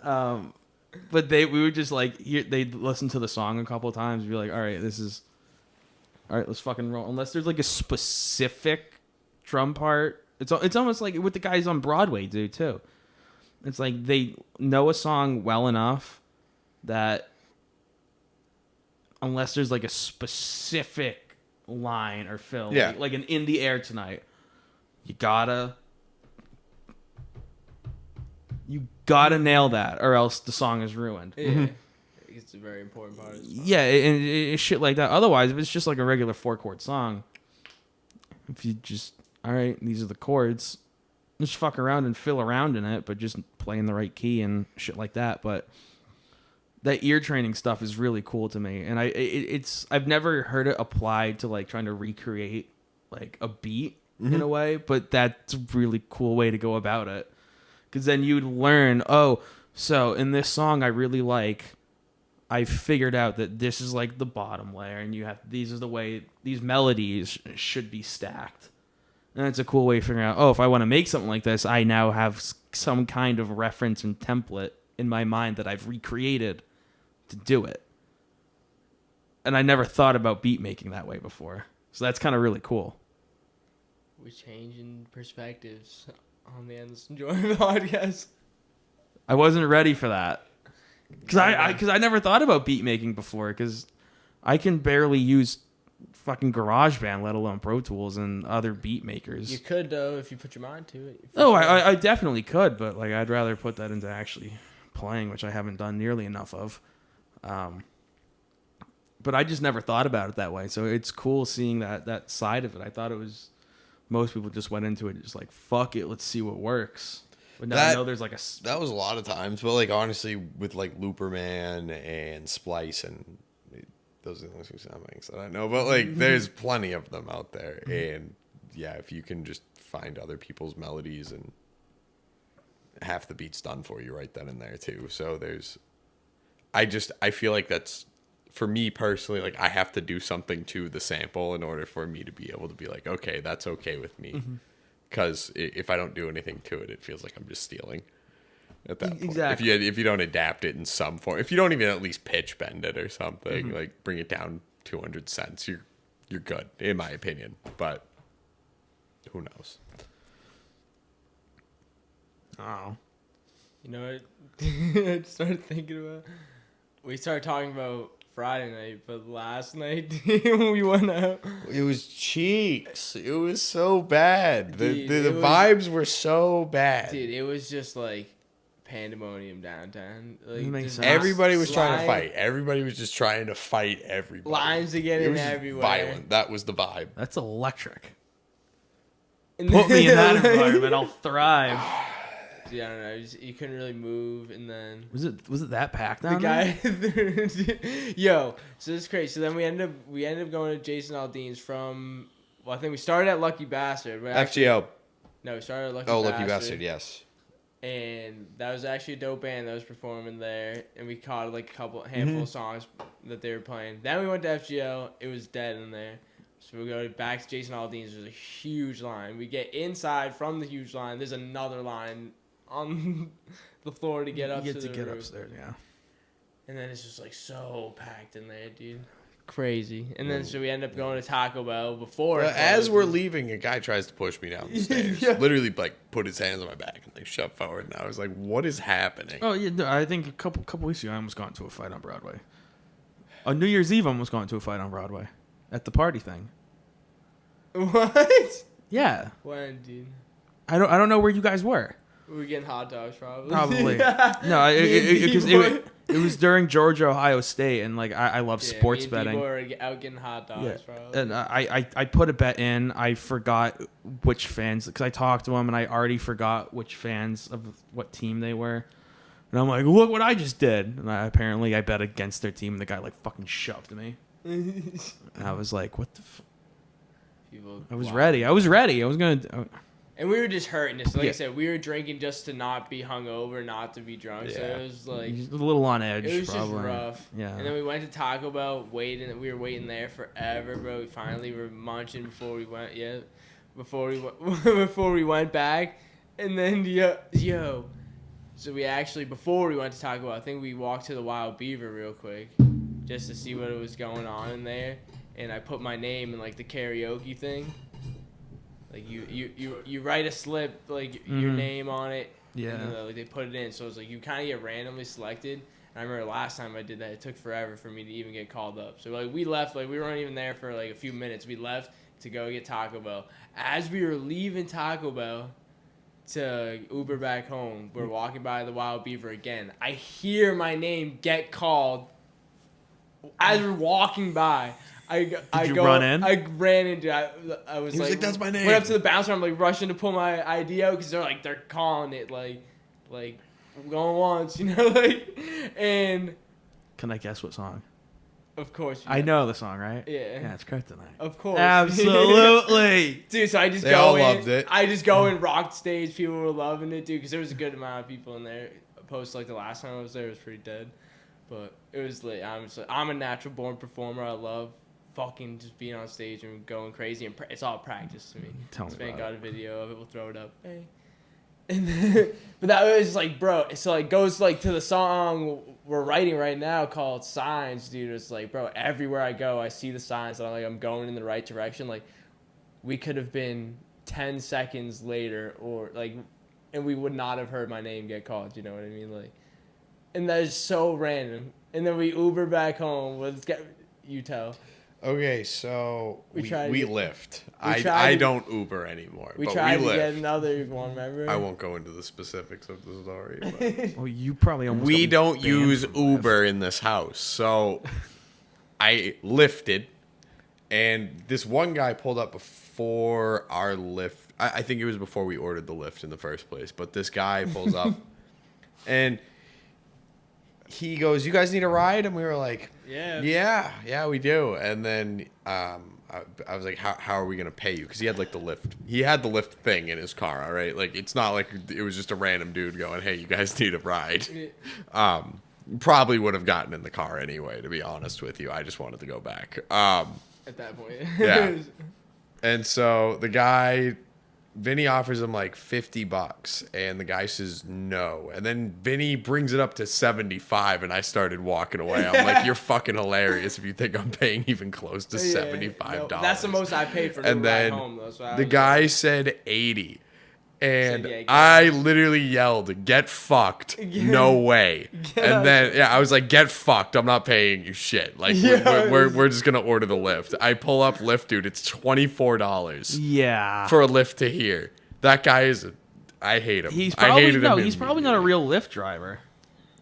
But we would just like they'd listen to the song a couple of times and be like, all right, let's fucking roll. Unless there's like a specific drum part. It's almost like what the guys on Broadway do too. It's like they know a song well enough that unless there's like a specific line or fill, like an In the Air Tonight, you gotta nail that or else the song is ruined. Yeah. It's a very important part of the song. Yeah, and shit like that. Otherwise, if it's just like a regular 4-chord song, if you just, all right, these are the chords, just fuck around and fill around in it, but just play in the right key and shit like that. But that ear training stuff is really cool to me, and I've never heard it applied to like trying to recreate like a beat in a way, but that's a really cool way to go about it. Because then you'd learn, so in this song I figured out that this is like the bottom layer, and these are the way these melodies should be stacked. And it's a cool way of figuring out, if I want to make something like this, I now have some kind of reference and template in my mind that I've recreated to do it. And I never thought about beat making that way before. So that's kind of really cool. We're changing perspectives on the Endless Enjoyment podcast. I wasn't ready for that. Because I never thought about beat making before, because I can barely use fucking GarageBand, let alone Pro Tools and other beat makers. You could, though, if you put your mind to it. I definitely could, but like I'd rather put that into actually playing, which I haven't done nearly enough of. But I just never thought about it that way, so it's cool seeing that side of it. I thought it was, most people just went into it just like, fuck it, let's see what works. But now I know there's like that was a lot of times, but like honestly, with like Looperman and Splice, and those are the only two sound banks that I know. But like, there's plenty of them out there, and yeah, if you can just find other people's melodies, and half the beat's done for you right then and there too. So I feel like that's, for me personally, like I have to do something to the sample in order for me to be able to be like, okay, that's okay with me. Because if I don't do anything to it, it feels like I'm just stealing at that point. Exactly. If you don't adapt it in some form, if you don't even at least pitch bend it or something, like bring it down 200 cents, you're good, in my opinion. But who knows? Oh. You know what? I started thinking about. We started talking about Friday night, but last night when we went out, It was cheeks. It was so bad. Dude, The vibes were so bad. dude, it was just like pandemonium downtown. Like, Makes just sense. Everybody was trying to line- fight. Everybody was just trying to fight everybody. Lines to get It in was just everywhere. violent. That was the vibe. That's electric. And Put me in that then- environment, I'll thrive. Dude, I don't know. You couldn't really move, and then Was it that packed the down guy, there? yo. So this is crazy. So then we ended up going to Jason Aldean's from. Well, I think we started at Lucky Bastard. But actually, FGO. no, we started at Lucky Oh, Bastard. Lucky Bastard, yes. And that was actually a dope band that was performing there, and we caught like handful of songs that they were playing. Then we went to FGO. It was dead in there. So we go back to Jason Aldean's. There's a huge line. We get inside from the huge line. There's another line on the floor to get up You to get the to get roof. upstairs, yeah. And then it's just like so packed in there, dude. Crazy. And then so we end up going to Taco Bell before. Well, it as closed. we're leaving, a guy tries to push me down the stairs. Yeah. Literally, like, put his hands on my back and like shove forward. And I was like, "What is happening?" Oh yeah, no, I think a couple weeks ago I almost got into a fight on Broadway. On New Year's Eve, I almost got into a fight on Broadway at the party thing. What? Yeah, When, dude? I don't know where you guys were. We were getting hot dogs, probably. Probably. No, it was during Georgia Ohio State, and like I love sports me and betting. Debo were out getting hot dogs, probably. And I put a bet in. I forgot which fans, because I talked to them and I already forgot which fans of what team they were. And I'm like, look what I just did. And apparently I bet against their team, and the guy like fucking shoved me. And I was like, what the? People I was wow. ready. I was going to. And we were just hurting. So like Yeah. I said, we were drinking just to not be hungover, not to be drunk. So Yeah. it was like He's a little on edge. it was probably. just rough. Yeah. And then we went to Taco Bell, waiting. We were waiting there forever, bro. We finally were munching before we went. Yeah, before we went back, and then yo. So we actually before we went to Taco Bell, I think we walked to the Wild Beaver real quick, just to see what was going on in there. And I put my name in like the karaoke thing. Like you write a slip like your name on it. Yeah. And then, like, they put it in, so it's like you kind of get randomly selected. And I remember last time I did that, it took forever for me to even get called up. So like we left, like we weren't even there for like a few minutes. We left to go get Taco Bell. As we were leaving Taco Bell to Uber back home, we're walking by the Wild Beaver again. I hear my name get called as we're walking by. Did you run in? I ran into. I was like, "That's my name." Went up to the bouncer. I'm like rushing to pull my ID out because they're calling it like going once, like, and Can I guess what song? of course I know the song, right? Yeah. Yeah, it's Kryptonite. Of course. Absolutely. Dude, so I just They go all in. loved it. I just go and rock the stage. People were loving it, dude, because there was a good amount of people in there. Opposed to like the last time I was there, it was pretty dead. But it was lit. I'm a natural born performer. I love fucking just being on stage and going crazy. And it's all practice to me. Tell me Spank about got a video of it. We'll throw it up. Hey. And then, but that was like, bro. So like goes like to the song we're writing right now called Signs, dude. It's like, bro, everywhere I go, I see the signs and I'm going in the right direction. Like, we could have been 10 seconds later, or like, and we would not have heard my name get called. You know what I mean? Like, and that is so random. And then we Uber back home. You tell. Okay, so we Lyft. I don't Uber anymore. We but tried we to Lyft. get another one, remember? I won't go into the specifics of the story. But Well, you probably almost we got don't banned use from Uber Lyft. in this house. So I Lyfted, and this one guy pulled up before our Lyft. I think it was before we ordered the Lyft in the first place. But this guy pulls up, and he goes, "You guys need a ride?" And we were like, yeah, we do. And then I was like, how are we gonna pay you? Because he had like the Lyft. He had the Lyft thing in his car. All right, like it's not like it was just a random dude going, "Hey, you guys need a ride." Probably would have gotten in the car anyway. To be honest with you, I just wanted to go back. At that point. Yeah. And so the guy, Vinny offers him like $50, and the guy says no. And then Vinny brings it up to 75, and I started walking away. I'm like, "You're fucking hilarious if you think I'm paying even close to $75." No, that's the most I paid for And the ride then home, though. So the guy said 80. And So, yeah, I literally yelled, "Get fucked. No way." And then, I was like, "Get fucked. I'm not paying you shit. Like, we're just going to order the Lyft." I pull up Lyft, dude. It's $24 Yeah. for a Lyft to here. That guy is, I hate him. He's I probably hated him he's probably not a real Lyft driver.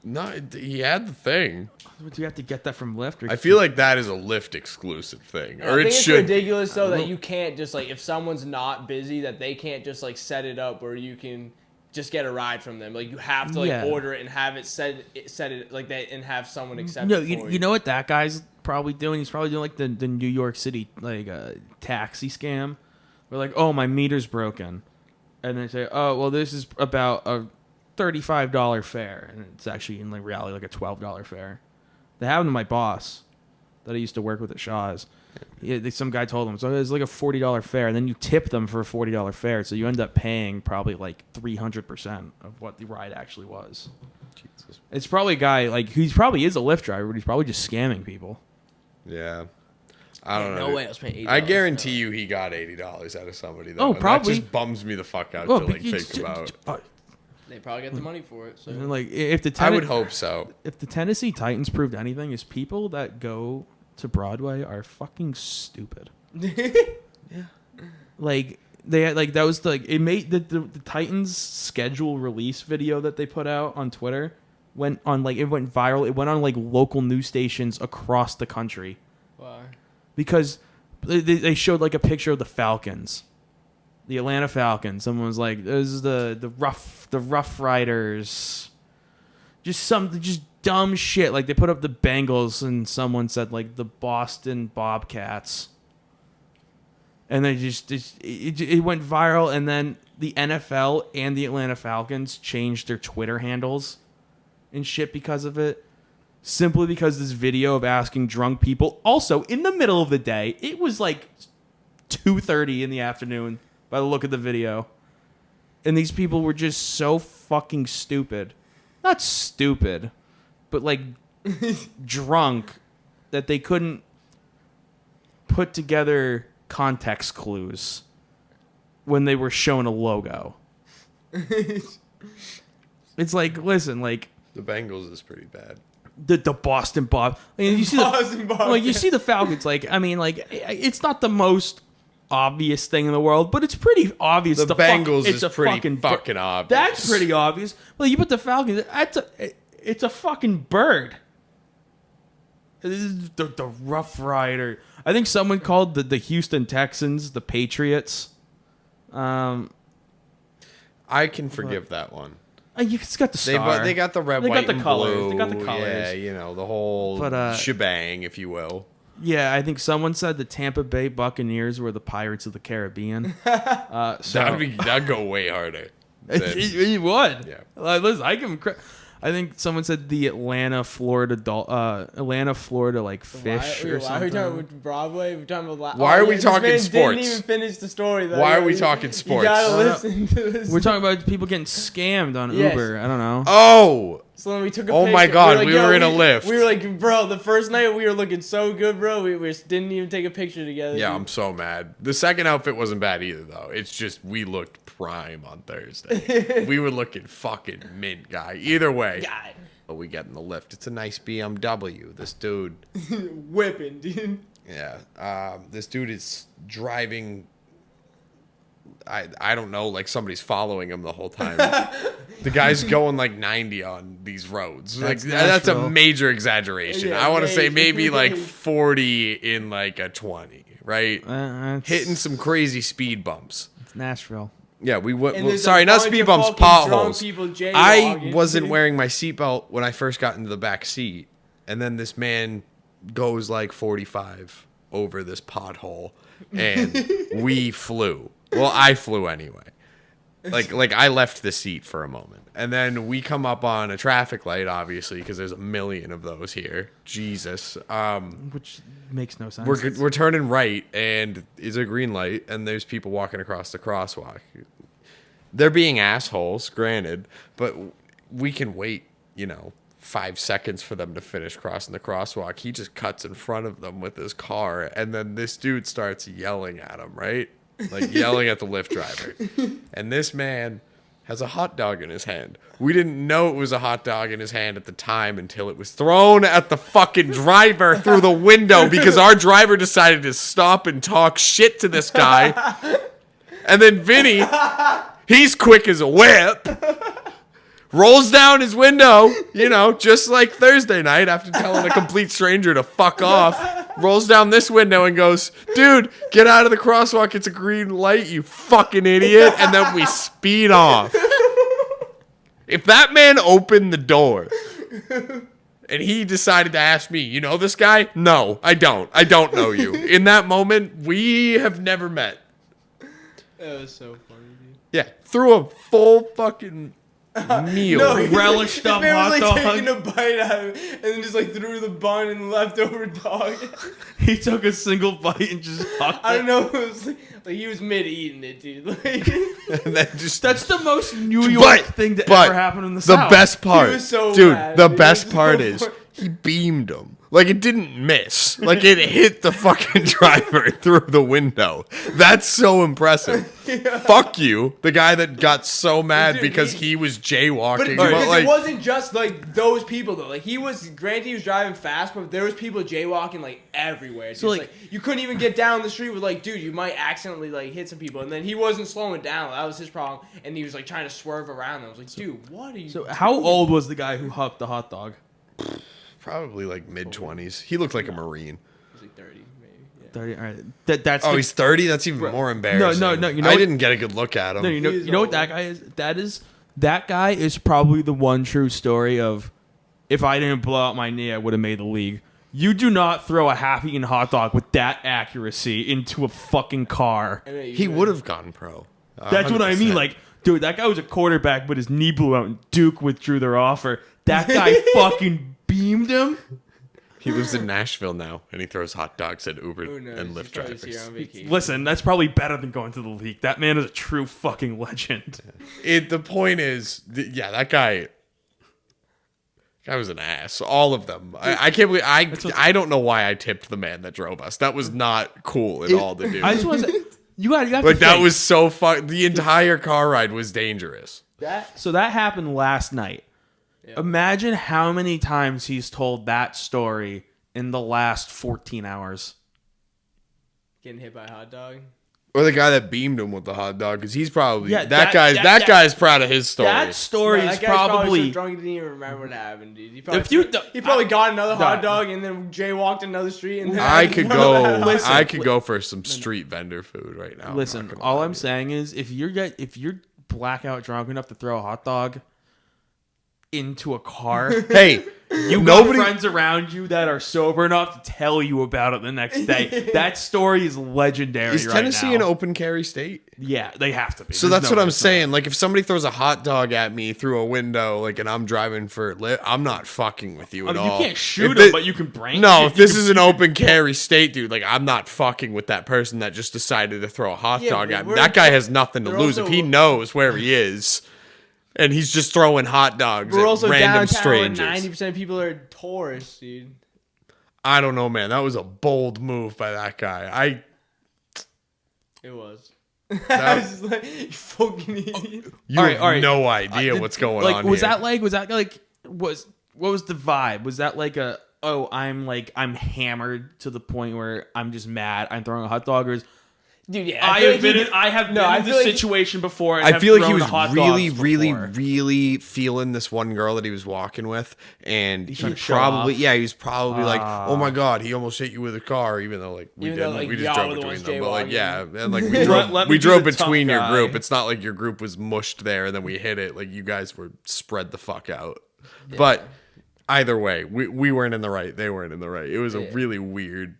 No, he had the thing. Would you have to get that from Lyft? Or I feel like that is a Lyft exclusive thing. I Or think it it's should be. ridiculous though that you can't just like if someone's not busy that they can't just like set it up where you can just get a ride from them. Like you have to like order it and have it set it like that and have someone accept No, it for you know what that guy's probably doing? He's probably doing like the New York City like taxi scam. Where like, "Oh, my meter's broken," and they say, "Oh, well, this is about a $35 fare," and it's actually in like reality like a $12 fare. They happened to my boss that I used to work with at Shaw's. Some guy told him, so it's like a $40 fare, and then you tip them for a $40 fare, so you end up paying probably like 300% of what the ride actually was. Jesus. It's probably a guy, like, he probably is a Lyft driver, but he's probably just scamming people. Yeah. I don't know. No way I was paying $80. I guarantee you he got $80 out of somebody, though. Oh, and probably. That just bums me the fuck out Well, to, like, think about. They probably get the money for it. So And like, if the I would hope so. If the Tennessee Titans proved anything, is people that go to Broadway are fucking stupid. Like they had, like that was like it made the Titans schedule release video that they put out on Twitter went on like it went viral. It went on like local news stations across the country. why? Because they showed like a picture of the Falcons. The Atlanta Falcons. Someone was like, "This is the Rough Riders." Just dumb shit. Like they put up the Bengals, and someone said like the Boston Bobcats. and they it went viral, and then the NFL and the Atlanta Falcons changed their Twitter handles and shit because of it. Simply because this video of asking drunk people, also in the middle of the day, it was like 2:30 in the afternoon by the look of the video. And these people were just so fucking stupid. Not stupid, but like drunk that they couldn't put together context clues when they were shown a logo. It's like, listen, like The Bengals is pretty bad. the Boston Bob. I mean, you see Boston Bob, you see the Falcons. Like, I mean, like it's not the most obvious thing in the world, but it's pretty obvious. The Bengals is pretty fucking obvious. That's pretty obvious. Well, you put the Falcons. It's a fucking bird. The Rough Rider. I think someone called the Houston Texans the Patriots. I can forgive that one. It's got the star. They got the red, They got white, the and colors. blue. They got the colors. Yeah, you know, the whole shebang, if you will. Yeah, I think someone said the Tampa Bay Buccaneers were the Pirates of the Caribbean. That'd go way harder. It would. Yeah. Listen, I give him credit. I think someone said the Atlanta, Florida, like fish or Why are we something. talking about Broadway? We're talking about. Why are we talking this man sports? Didn't even finish the story though. Why are we talking sports? You gotta listen to this. We're talking about people getting scammed on Yes. Uber. I don't know. Oh, So then we took a Oh picture. my God, like, we yo, were in a lift. We were like, bro, the first night we were looking so good, bro. We didn't even take a picture together. yeah, dude. I'm so mad. The second outfit wasn't bad either, though. It's just we looked prime on Thursday. We were looking fucking mint, guy. Either way. God. But we get in the lift. It's a nice BMW. This dude. Whipping, dude. Yeah. This dude is driving. I don't know, like somebody's following him the whole time. The guy's going like 90 on these roads. That's a Nashville. major exaggeration. Yeah, I want to say major. maybe like 40 in like a 20, right? Hitting some crazy speed bumps. It's Nashville. Yeah, we went. And there's Sorry, a not bunch speed of bumps, fucking drunk potholes. people I jaywalking. wasn't wearing my seatbelt when I first got into the back seat, and then this man goes like 45 over this pothole, and we flew. Well, I flew anyway. Like I left the seat for a moment, and then we come up on a traffic light, obviously, because there's a million of those here. Jesus. Which makes no sense. We're turning right, and it's a green light, and there's people walking across the crosswalk. They're being assholes, granted, but we can wait, 5 seconds for them to finish crossing the crosswalk. He just cuts in front of them with his car, and then this dude starts yelling at him, right? Like yelling at the Lyft driver. And this man has a hot dog in his hand. We didn't know it was a hot dog in his hand at the time until it was thrown at the fucking driver through the window because our driver decided to stop and talk shit to this guy. And then Vinny, he's quick as a whip, rolls down his window, just like Thursday night after telling a complete stranger to fuck off. Rolls down this window and goes, dude, get out of the crosswalk. It's a green light, you fucking idiot. And then we speed off. If that man opened the door and he decided to ask me, you know this guy? No, I don't. I don't know you. In that moment, we have never met. That was so funny, dude. Yeah, threw a full fucking meal. relished up Man hot was dog. taking a bite out of it and then just like threw the bun and leftover dog. He took a single bite and just hucked I it. don't know. It was like he was mid eating it, dude. Like, And then just That's the most New York thing to ever happen in the South. best part, was so dude, mad, the dude. best He was part so is funny. he beamed him. Like it didn't miss. Like it hit the fucking driver through the window. That's so impressive. Yeah. Fuck you, the guy that got so mad Dude, because he- he was But jaywalking. because like, it wasn't just like those people though. Like he was driving fast, but there was people jaywalking like everywhere. So, So like you couldn't even get down the street with like, dude, you might accidentally like hit some people. And then he wasn't slowing down. That was his problem. And he was like trying to swerve around them. I was like, dude, what are you? So how old was the guy who hucked the hot dog? probably like mid-20s. He looked like a Marine. He was like 30, maybe. Yeah. 30. All right. That's Oh, the- he's 30? That's even more embarrassing. no, you know I what- didn't get a good look at him. No, you know, He's you know what old. that guy is? That guy is probably the one true story of if I didn't blow out my knee, I would have made the league. You do not throw a half-eaten hot dog with that accuracy into a fucking car. He would have gone pro. That's what I mean. 100%. Like, dude, that guy was a quarterback, but his knee blew out and Duke withdrew their offer. That guy fucking beamed him. He lives in Nashville now, and he throws hot dogs at Uber and Lyft drivers. Listen, that's probably better than going to the league. That man is a true fucking legend. The point is, that guy was an ass. All of them. I can't believe I don't know why I tipped the man that drove us. That was not cool at all to do. I just want to say, you got like that was so fun. The entire car ride was dangerous. So that happened last night. Yep. Imagine how many times he's told that story in the last 14 hours. Getting hit by a hot dog. Or the guy that beamed him with the hot dog, because he's probably that guy's proud of his story. That story is probably so drunk he didn't even remember what happened, dude. He probably got another hot dog and then jaywalked another street. And then I could go for some street vendor food right now. Listen, all I'm saying is if you're blackout drunk enough to throw a hot dog into a car, hey, you got friends around you that are sober enough to tell you about it the next day. That story is legendary. Is Tennessee an open carry state? Yeah, they have to be. So that's what I'm saying. Like, if somebody throws a hot dog at me through a window, like, and I'm driving for a lit, I'm not fucking with you at all. You can't shoot them, but you can brain. No, if this is an open carry state, dude, like, I'm not fucking with that person that just decided to throw a hot dog at me. That guy has nothing to lose if he knows where he is. And he's just throwing hot dogs at random strangers. 90% of people are tourists, dude. I don't know, man. That was a bold move by that guy. It was. I was just like, you fucking idiot. You have no idea what's going on was here. What was the vibe? Was that like I'm hammered to the point where I'm just mad, I'm throwing a hot dog, or dude, yeah. I have been in this situation before. And I feel like he was really really feeling this one girl that he was walking with, and he was probably like, "Oh my god, he almost hit you with a car," even though like we didn't, like, we just drove between them. But like, yeah, and like we drove between your group. It's not like your group was mushed there and then we hit it. Like you guys were spread the fuck out. Yeah. But either way, we weren't in the right. They weren't in the right. It was a really weird.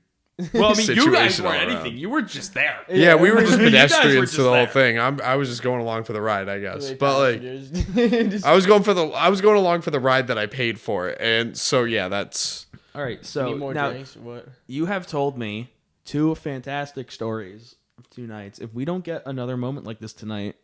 Well, I mean, you guys weren't anything. You were just there. Yeah, we were just pedestrians to the whole thing. I was just going along for the ride, I guess. But like, I was going along for the ride that I paid for, and so yeah, that's all right. So need more now drinks? What? You have told me 2 fantastic stories of 2 nights. If we don't get another moment like this tonight,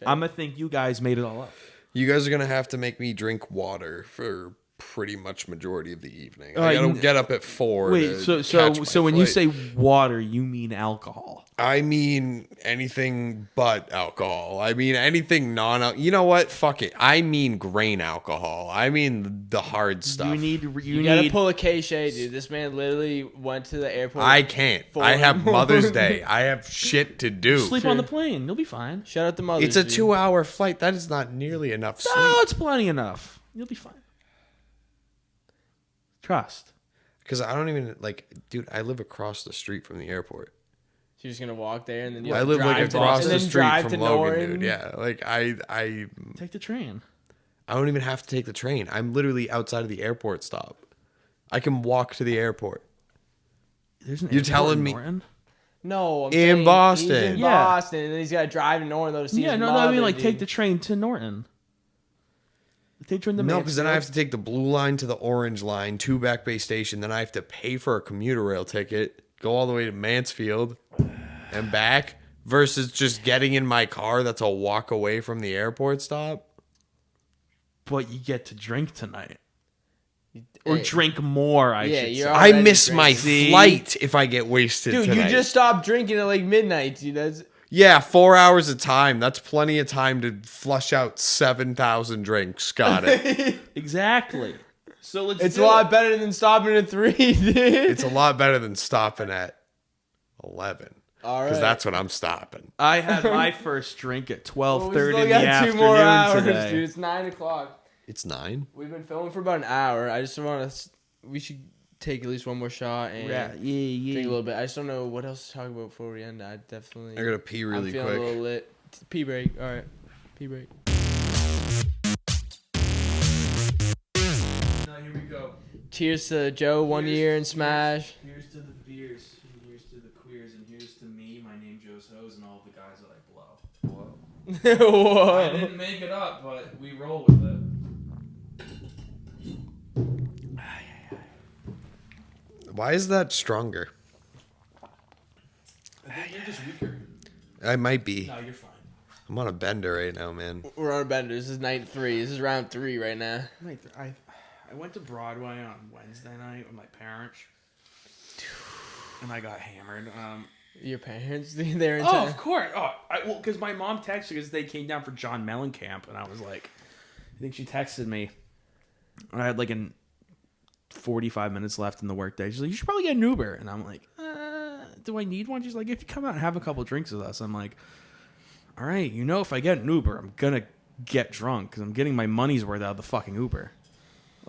I'm gonna think you guys made it all up. You guys are gonna have to make me drink water for pretty much majority of the evening. I gotta get up at 4. Wait, so when you say water, you mean alcohol? I mean anything but alcohol. I mean anything you know what? Fuck it. I mean grain alcohol. I mean the hard stuff. You gotta pull a K-Shay, dude. This man literally went to the airport. I can't. I have Mother's Day. I have shit to do. Sleep on the plane. You'll be fine. Shout out to Mother's. It's a 2-hour flight. That is not nearly enough sleep. No, it's plenty enough. You'll be fine. Trust. Because I don't even dude, I live across the street from the airport. So you're just gonna walk there and then you I live like across the street from Logan, dude. Yeah, like I take the train. I don't even have to take the train. I'm literally outside of the airport stop. I can walk to the airport. There's an You're telling me Norton? No, I'm in Boston. He's in Boston, and then he's got to drive to Norton though to see his mother, I mean take the train to Norton. No, because then I have to take the blue line to the orange line to Back Bay Station. Then I have to pay for a commuter rail ticket, go all the way to Mansfield and back, versus just getting in my car that's a walk away from the airport stop. But you get to drink tonight. Or drink more, I should say. I miss my flight if I get wasted tonight. Dude, you just stopped drinking at like midnight, dude. Yeah, 4 hours of time. That's plenty of time to flush out 7,000 drinks. Got it. Exactly. So it's a lot better than stopping at 3, dude. It's a lot better than stopping at 11. All right. Because that's when I'm stopping. I had my first drink at 12:30 in the afternoon 2 more hours, today. Dude. It's 9 o'clock. It's 9? We've been filming for about an hour. I just want to... We should take at least one more shot and drink a little bit. I just don't know what else to talk about before we end. I gotta pee really quick. I'm feeling a little lit. Pee break. All right. Pee break. Now here we go. Cheers to Joe 1 year in Smash. Here's to the beers. Here's to the queers. And here's to me, my name Joe's Hose, and all the guys that I blow. Whoa. Whoa. I didn't make it up, but we roll with it. Why is that stronger? I think you're just weaker. I might be. No, you're fine. I'm on a bender right now, man. We're on a bender. This is night 3. This is round 3 right now. I went to Broadway on Wednesday night with my parents, and I got hammered. Your parents, they're in Oh, town. of course. Oh, because my mom texted because they came down for John Mellencamp, and I was like, I think she texted me. I had like 45 minutes left in the workday. She's like, you should probably get an Uber, and I'm like, do I need one? She's like, if you come out and have a couple drinks with us. I'm like, all right, if I get an Uber, I'm gonna get drunk because I'm getting my money's worth out of the fucking Uber.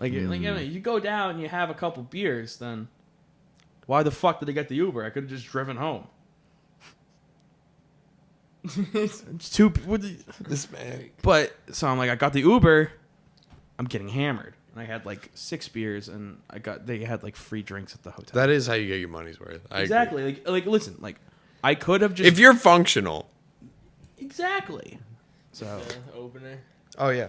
You go down and you have a couple beers, then why the fuck did I get the Uber? I could have just driven home. It's too. This man. But so I'm like, I got the Uber. I'm getting hammered, and I had like 6 beers, and they had like free drinks at the hotel. That is how you get your money's worth. I exactly. agree. Listen, I could have just. If you're functional. Exactly. So. Opener. Oh yeah.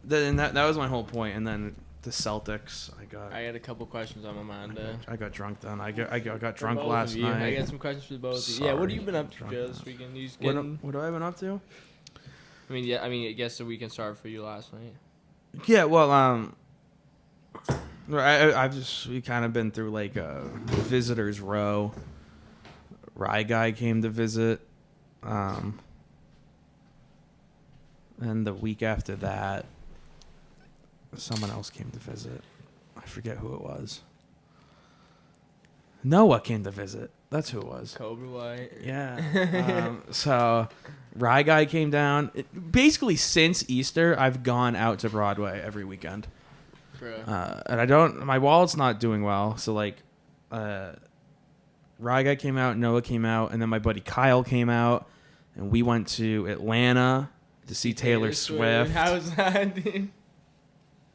Then that was my whole point, and then the Celtics. I had a couple questions on my mind. I got drunk then. I got For drunk both last of you. night. I got some questions for both of you. Yeah, what have you been up to, Drunk Joe, now. this weekend? You just What getting... have I been up to? I guess the weekend started for you last night. Yeah, well, we kind of been through like a visitors row. Rye guy came to visit, and the week after that, someone else came to visit. I forget who it was. Noah came to visit. That's who it was. Cobra White. Yeah. So, Rye Guy came down. Basically, since Easter, I've gone out to Broadway every weekend. Bro. And my wallet's not doing well. So, Rye Guy came out, Noah came out, and then my buddy Kyle came out. And we went to Atlanta to see Taylor Swift. How's that, dude?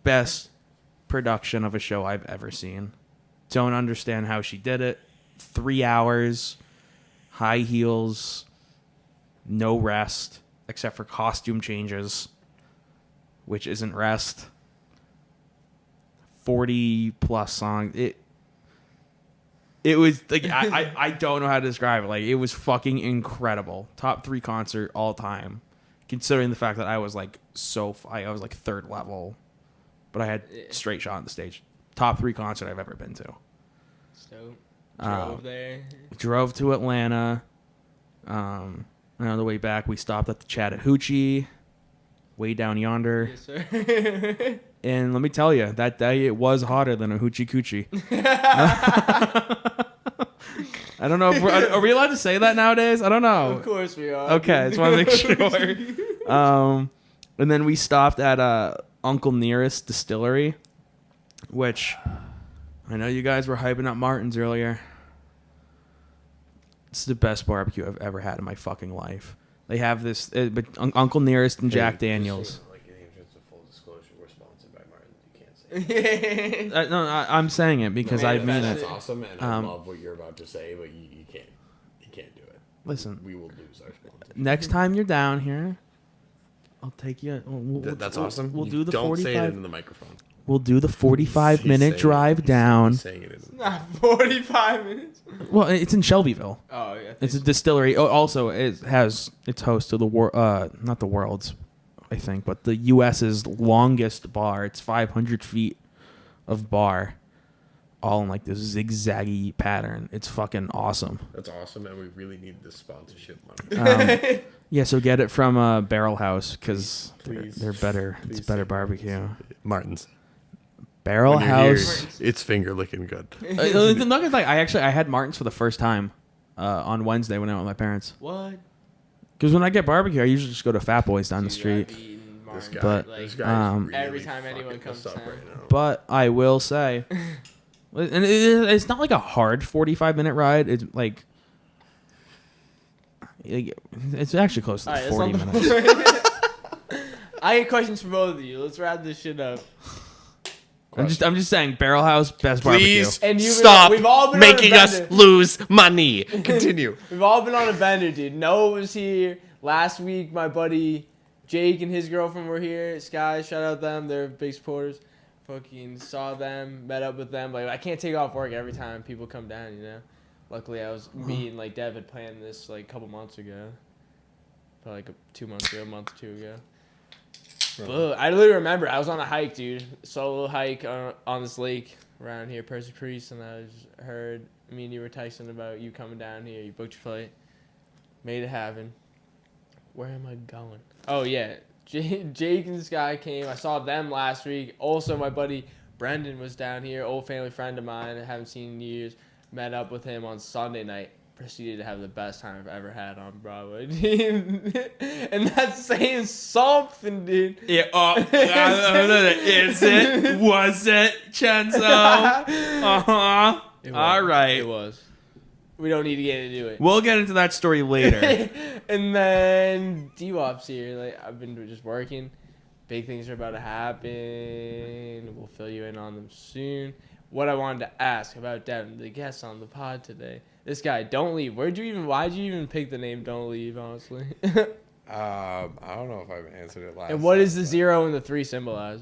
Best production of a show I've ever seen. Don't understand how she did it. 3 hours, high heels, no rest, except for costume changes, which isn't rest. 40 plus songs. It was like I don't know how to describe it. Like, it was fucking incredible. Top 3 concert all time, considering the fact that I was like I was like 3rd level, but I had straight shot on the stage. Top 3 concert I've ever been to. So drove there. Drove to Atlanta. And on the way back, we stopped at the Chattahoochee, way down yonder. Yes, sir. And let me tell you, that day it was hotter than a hoochie coochie. I don't know. Are we allowed to say that nowadays? I don't know. Of course we are. Okay, just want to make sure. And then we stopped at Uncle Nearest Distillery, which I know you guys were hyping up Martin's earlier. It's the best barbecue I've ever had in my fucking life. They have this, but Uncle Nearest and Jack Daniels. Like, in the interest of full disclosure, we're sponsored by Martin's. You can't say that. No, I'm saying it because I mean That's it. awesome, and I love what you're about to say, but you can't do it. Listen, We will lose our sponsor. next time you're down here, I'll take you. That's awesome. We'll You do the don't 45. say it into the microphone. We'll do the 45-minute He's saying drive it. down. He's saying it into the Not 45 minutes. Well, it's in Shelbyville. Oh, yeah. It's a distillery. Oh, also, it has it's host to the not the world's, I think, but the U.S.'s longest bar. It's 500 feet of bar, all in like this zigzaggy pattern. It's fucking awesome. That's awesome, and we really need this sponsorship money. Yeah, so get it from Barrel House because Please. they're better. It's Please better say barbecue. Martin's. Barrel When you're here, House. it's finger licking good. The nugget, like, I had Martin's for the first time on Wednesday when I went with my parents. What? Because when I get barbecue, I usually just go to Fat Boys down the Dude, street. I've eaten This Martin, guy, But, this guy is really every time anyone fucking comes us up to town. right now. But I will say, and it's not like a hard 45-minute ride. It's like it's actually close to All right, 40 that's minutes. I got questions for both of you. Let's wrap this shit up. I'm just saying, Barrel House, best barbecue. Please And stop we've all been making on a us bender. lose money. Continue. We've all been on a bender, dude. Noah was here last week. My buddy Jake and his girlfriend were here. Sky, shout out them. They're big supporters. Fucking saw them, met up with them. Like, I can't take off work every time people come down, you know. Luckily, me and like Dev had planned this like a couple months ago. Probably like 2 months ago, a month or two ago. But I literally remember I was on a hike, dude. Solo hike on this lake around here, Percy Priest, and I heard me and you were texting about you coming down here. You booked your flight, made it happen. Where am I going? Oh yeah, Jake and this guy came. I saw them last week. Also, my buddy Brendan was down here, old family friend of mine. I haven't seen in years. Met up with him on Sunday night. Proceeded to have the best time I've ever had on Broadway, dude. And that's saying something, dude. Yeah, is it? Was it, Chenzo? Uh-huh. All right. It was. We don't need to get into it. We'll get into that story later. And then D-Wop's here. Like, I've been just working. Big things are about to happen. We'll fill you in on them soon. What I wanted to ask about Devin, the guest on the pod today. This guy, Don't Leave. Why'd you even pick the name Don't Leave, honestly? I don't know if I've answered it last. And what does the 0 and the 3 symbolize?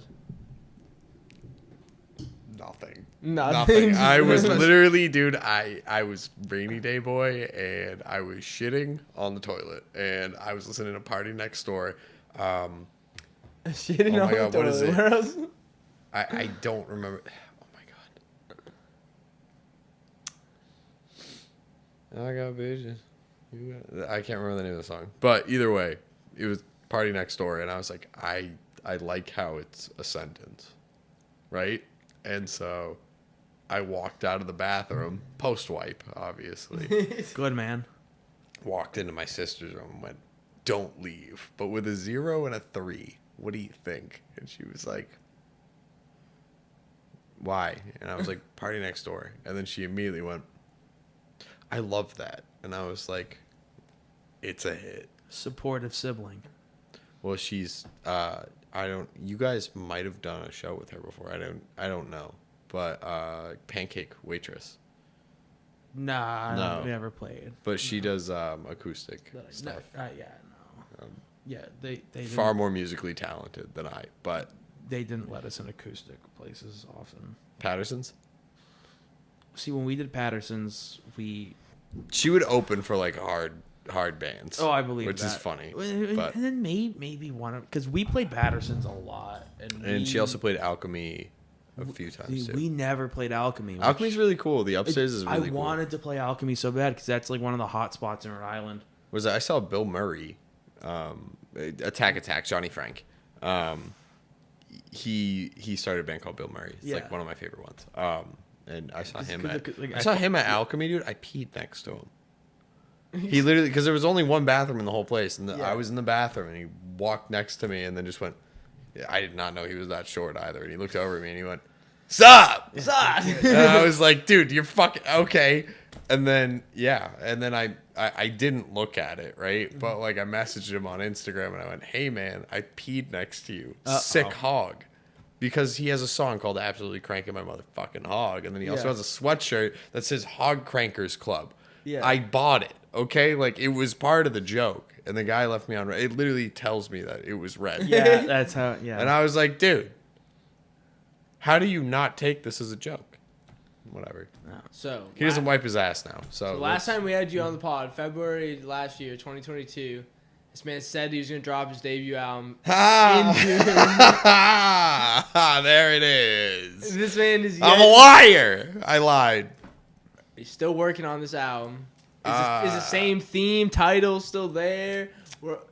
Nothing. Nothing. I was literally, dude, I was rainy day boy, and I was shitting on the toilet, and I was listening to Party Next Door. Shitting Oh on my God, the what is toilet. it? Where else? I don't remember. Oh my God. I got vision. I can't remember the name of the song, but either way, it was Party Next Door, and I was like, I like how it's a sentence, right? And so I walked out of the bathroom, post wipe, obviously. Good, man. Walked into my sister's room and went, "Don't leave," but with a 0 and a 3. What do you think? And she was like, "Why?" And I was like, "Party Next Door." And then she immediately went, "I love that." And I was like, "It's a hit." Supportive sibling. Well, she's you guys might have done a show with her before. I don't know. But Pancake Waitress. Nah, No. we never played. But she does acoustic stuff. Yeah, no. Yeah, they Far more musically talented than I, but they didn't let us in acoustic places often. Patterson's? See, when we did Patterson's, She would open for like hard bands. I believe which that. is funny. And then maybe one of, because we played Patterson's a lot, And she also played Alchemy a few times too. We never played Alchemy. Alchemy's really cool. The upstairs is really cool. I wanted to play Alchemy so bad because that's like one of the hot spots in Rhode Island. I saw Bill Murray, Attack, Johnny Frank. He started a band called Bill Murray. It's like one of my favorite ones. And I saw him at Alchemy, dude. I peed next to him. He literally, because there was only one bathroom in the whole place, and I was in the bathroom, and he walked next to me, and then just went. I did not know he was that short either, and he looked over at me and he went, "Sup?" And I was like, "Dude, you're fucking okay." And then I didn't look at it, right? But like I messaged him on Instagram and I went, "Hey man, I peed next to you. Sick hog." Because he has a song called "Absolutely Cranking My Motherfucking Hog," and then he also has a sweatshirt that says "Hog Crankers Club." Yeah. I bought it. Okay, like it was part of the joke, and the guy left me on red. It literally tells me that it was red. Yeah, that's how. Yeah. And I was like, "Dude, how do you not take this as a joke?" Whatever. So He doesn't wipe his ass now. So last time we had you on the pod, February last year, 2022, this man said he was going to drop his debut album in June. There it is. This man is I'm a liar. I lied. He's still working on this album. Is the same theme, title still there?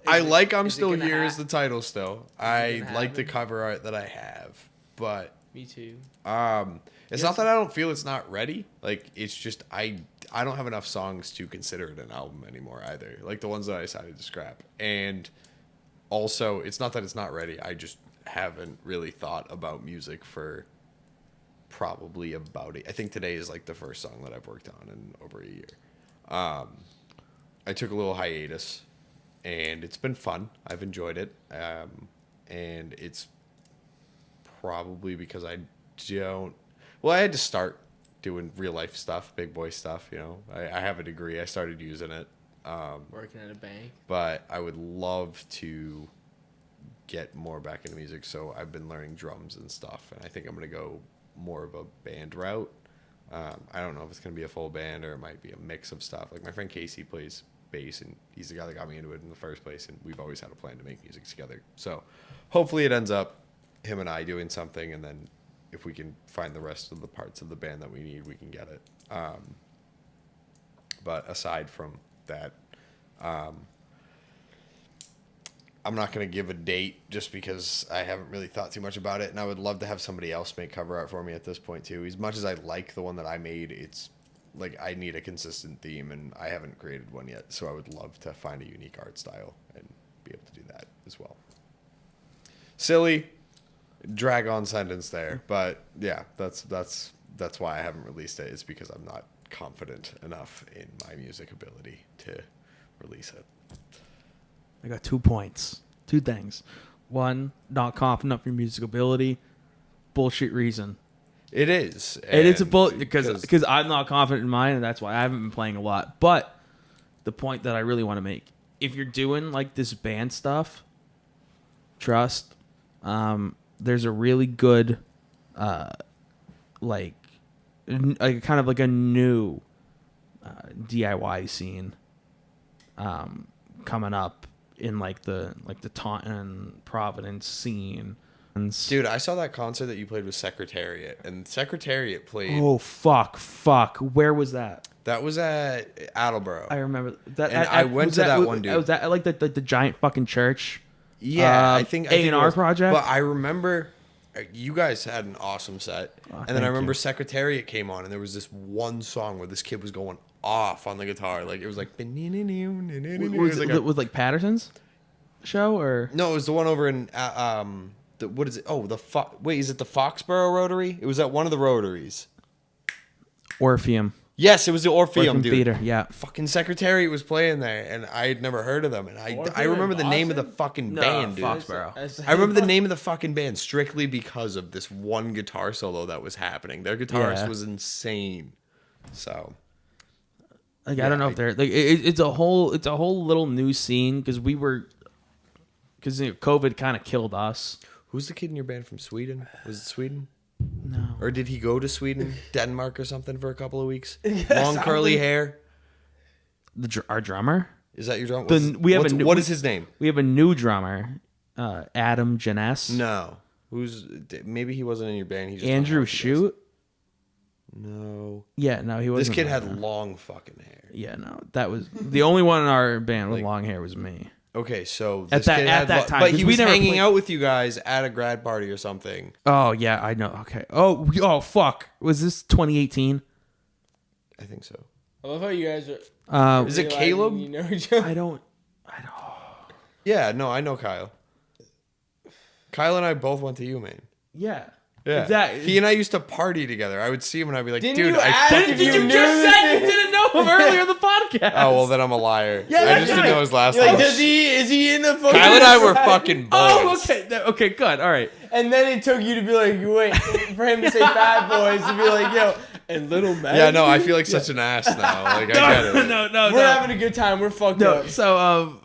I'm is it Still gonna Here is the title still. I gonna like the happen? cover art that I have, but Me too. it's not that I don't feel it's not ready. Like it's just I don't have enough songs to consider it an album anymore either. Like the ones that I decided to scrap. And also, it's not that it's not ready. I just haven't really thought about music for probably about it. I think today is like the first song that I've worked on in over a year. I took a little hiatus, and it's been fun. I've enjoyed it, and it's probably because I don't. Well, I had to start doing real life stuff, big boy stuff. You know, I have a degree. I started using it. Working at a bank. But I would love to get more back into music. So I've been learning drums and stuff, and I think I'm gonna go more of a band route. I don't know if it's gonna be a full band or it might be a mix of stuff. Like my friend Casey plays bass, and he's the guy that got me into it in the first place, and we've always had a plan to make music together. So hopefully it ends up him and I doing something, and then if we can find the rest of the parts of the band that we need, we can get it. But aside from that, I'm not going to give a date just because I haven't really thought too much about it, and I would love to have somebody else make cover art for me at this point too. As much as I like the one that I made, it's like I need a consistent theme, and I haven't created one yet, so I would love to find a unique art style and be able to do that as well. Silly drag-on sentence there, but yeah, that's why I haven't released it, is because I'm not confident enough in my music ability to release it. I got 2 points. 2 things. One, not confident enough in your music ability. Bullshit reason. It is. It is a bullshit because I'm not confident in mine, and that's why I haven't been playing a lot. But the point that I really want to make, if you're doing like this band stuff, trust, there's a really good, like kind of like a new DIY scene coming up in like the Taunton, Providence scene. Dude, I saw that concert that you played with Secretariat, and Secretariat played. Oh fuck! Where was that? That was at Attleboro. I remember that. And I went to that one, dude. Was that like the giant fucking church? Yeah, I think A&R project. But I remember you guys had an awesome set, and then I remember Secretariat came on, and there was this one song where this kid was going off on the guitar, like it was like. Was it like Patterson's show or no? It was the one over in what is it? Oh, wait, is it the Foxborough Rotary? It was at one of the Rotaries. Orpheum. Yes, it was the Orpheum, dude. Theater, yeah. Fucking Secretariat was playing there, and I had never heard of them. And I remember the name of the fucking band, dude. Foxborough. I remember the name of the fucking band strictly because of this one guitar solo that was happening. Their guitarist was insane. So, like, I don't know if they're like it's a whole little new scene because COVID kind of killed us. Who's the kid in your band from Sweden? Was it Sweden? No. Or did he go to Sweden, Denmark, or something for a couple of weeks? Long curly hair. Our drummer. Is that your drummer? What is his name? We have a new drummer, Adam Janess. No. Maybe he wasn't in your band. He just Andrew Shoot. No. Yeah, no, he wasn't. This kid had long fucking hair. Yeah, no, that was the only one in our band with long hair was me. Okay, so at that time, but he was hanging out with you guys at a grad party or something. Oh yeah, I know. Okay. Oh fuck. Was this 2018? I think so. I love how you guys are. Is it Caleb? You know each other? I don't. Yeah, no, I know Kyle. Kyle and I both went to UMaine. Yeah. Yeah. Exactly. He and I used to party together. I would see him and I'd be like, Didn't dude, you ask if Did you just say you didn't know him earlier in the podcast? Oh, well, then I'm a liar. Yeah, I just didn't know his last Like, name. is he in the fucking... Kyle and I were fucking boys. Oh, okay. Okay, good. All right. And then it took you to be like, wait, for him to say Fat Boys, to be like, yo, and Little Mac. Yeah, no, I feel like such an ass now. Like, I get it. No. We're having a good time. We're fucked up. So,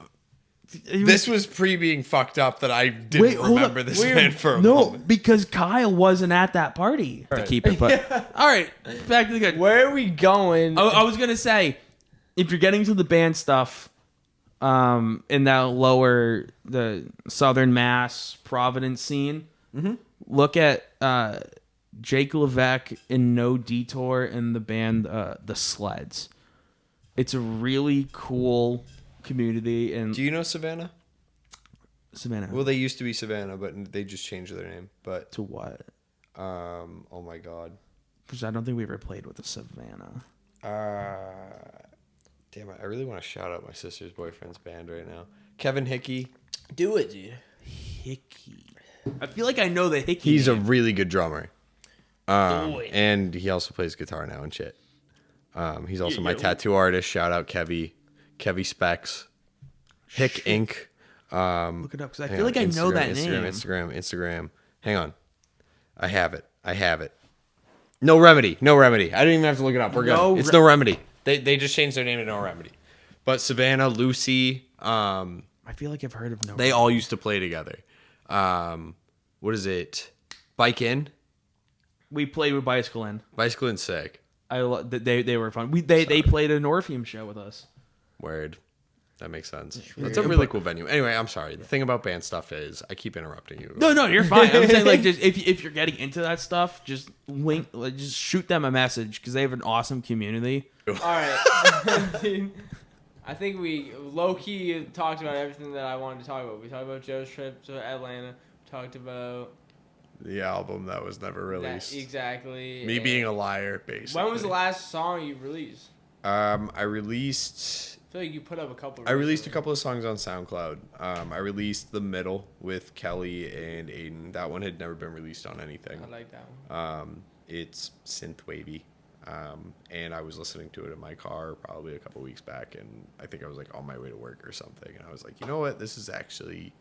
This was pre being fucked up that I didn't remember this man for a moment. Because Kyle wasn't at that party to keep it. But all right, back to the good. Where are we going? I was gonna say, if you're getting to the band stuff, in that the Southern Mass Providence scene, look at Jake Levesque in No Detour and the band The Sleds. It's a really cool community. And do you know Savannah? Savannah. Well, they used to be Savannah, but they just changed their name. But to what? Oh my God. Because I don't think we ever played with the Savannah. Damn it! I really want to shout out my sister's boyfriend's band right now. Kevin Hickey. Do it, dude. Hickey. I feel like I know the Hickey. He's a really good drummer. And he also plays guitar now and shit. He's also my tattoo artist. Shout out Kevy Specs. Hick Inc. Look it up because I feel like I know that name. Instagram. Hang on. I have it. I have it. No Remedy. No Remedy. I didn't even have to look it up. We're good. It's No Remedy. They just changed their name to No Remedy. But Savannah, Lucy, I feel like I've heard of No. they all used to play together. What is it? Bike In? We played with Bicycle In. Bicycle In sick. They were fun. They played an Orpheum show with us. Word. That makes sense. It's a really cool venue. Anyway, I'm sorry. The thing about band stuff is I keep interrupting you. No, you're fine. I'm saying like just if you're getting into that stuff, just shoot them a message because they have an awesome community. All right. I think we low key talked about everything that I wanted to talk about. We talked about Joe's trip to Atlanta. We talked about The album that was never released. Exactly. Me being a liar, basically. When was the last song you released? I released. I feel like you put up a couple. I released a couple of songs on SoundCloud. I released The Middle with Kelly and Aiden. That one had never been released on anything. I like that one. It's synth-wavy. And I was listening to it in my car probably a couple weeks back, and I think I was like on my way to work or something, and I was like, you know what, this is actually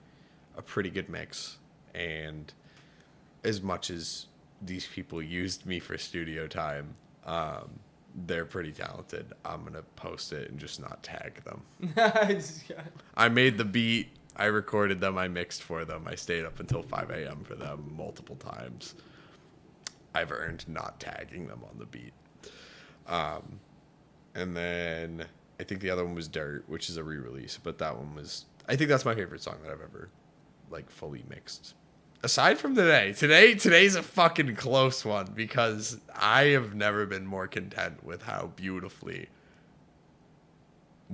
a pretty good mix. And as much as these people used me for studio time, they're pretty talented. I'm gonna post it and just not tag them. I made the beat, I recorded them, I mixed for them, I stayed up until 5 a.m. for them multiple times. I've earned not tagging them on the beat. And then I think the other one was Dirt, which is a re-release, but that one was, I think that's my favorite song that I've ever like fully mixed. Aside from today's a fucking close one because I have never been more content with how beautifully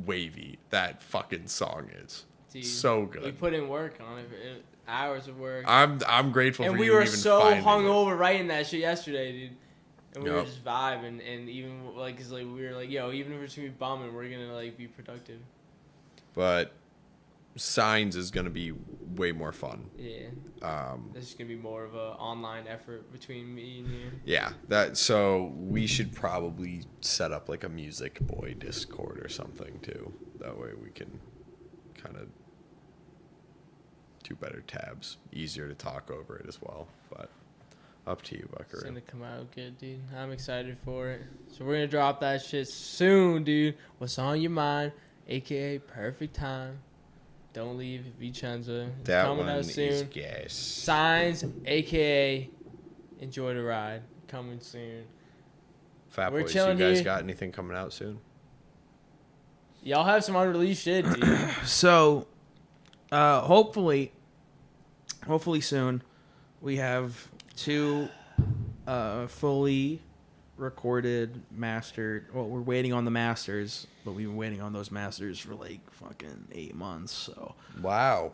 wavy that fucking song is. Dude, so good. We put in work on it, hours of work. I'm grateful and for we you were even so finding hungover writing that shit yesterday, dude. And we Yep. were just vibing, and even like, cause like we were like, yo, even if we're just gonna be bumming, we're gonna like be productive. But Signs is gonna be way more fun. Yeah. This is gonna be more of a online effort between me and you. Yeah, so we should probably set up like a Music Boy Discord or something too. That way we can kind of do better tabs, easier to talk over it as well. But up to you, Buckaroo. It's gonna come out good, dude. I'm excited for it. So we're gonna drop that shit soon, dude. What's on your mind? AKA Perfect Time. Don't Leave, V Chenzo. It's That coming one out soon. is gas. Signs, AKA Enjoy the Ride. Coming soon. Fat We're Boys, you chilling guys here. got anything coming out soon? Y'all have some unreleased shit, dude. So, hopefully soon, we have 2 fully recorded, mastered. Well, we're waiting on the masters, but we've been waiting on those masters for like fucking 8 months. So, Wow.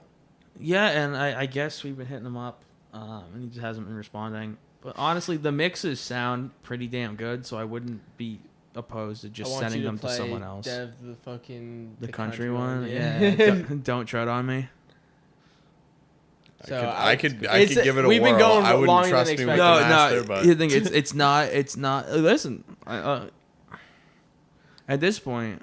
yeah, and I guess we've been hitting him up, and he just hasn't been responding. But honestly, the mixes sound pretty damn good, so I wouldn't be opposed to just sending them to someone else. Dev, the fucking The country one, yeah. yeah. Don't tread on me. So I could give it a we've whirl. been going I wouldn't longer trust than me with expected. the master, but You think it's not. Listen, at this point,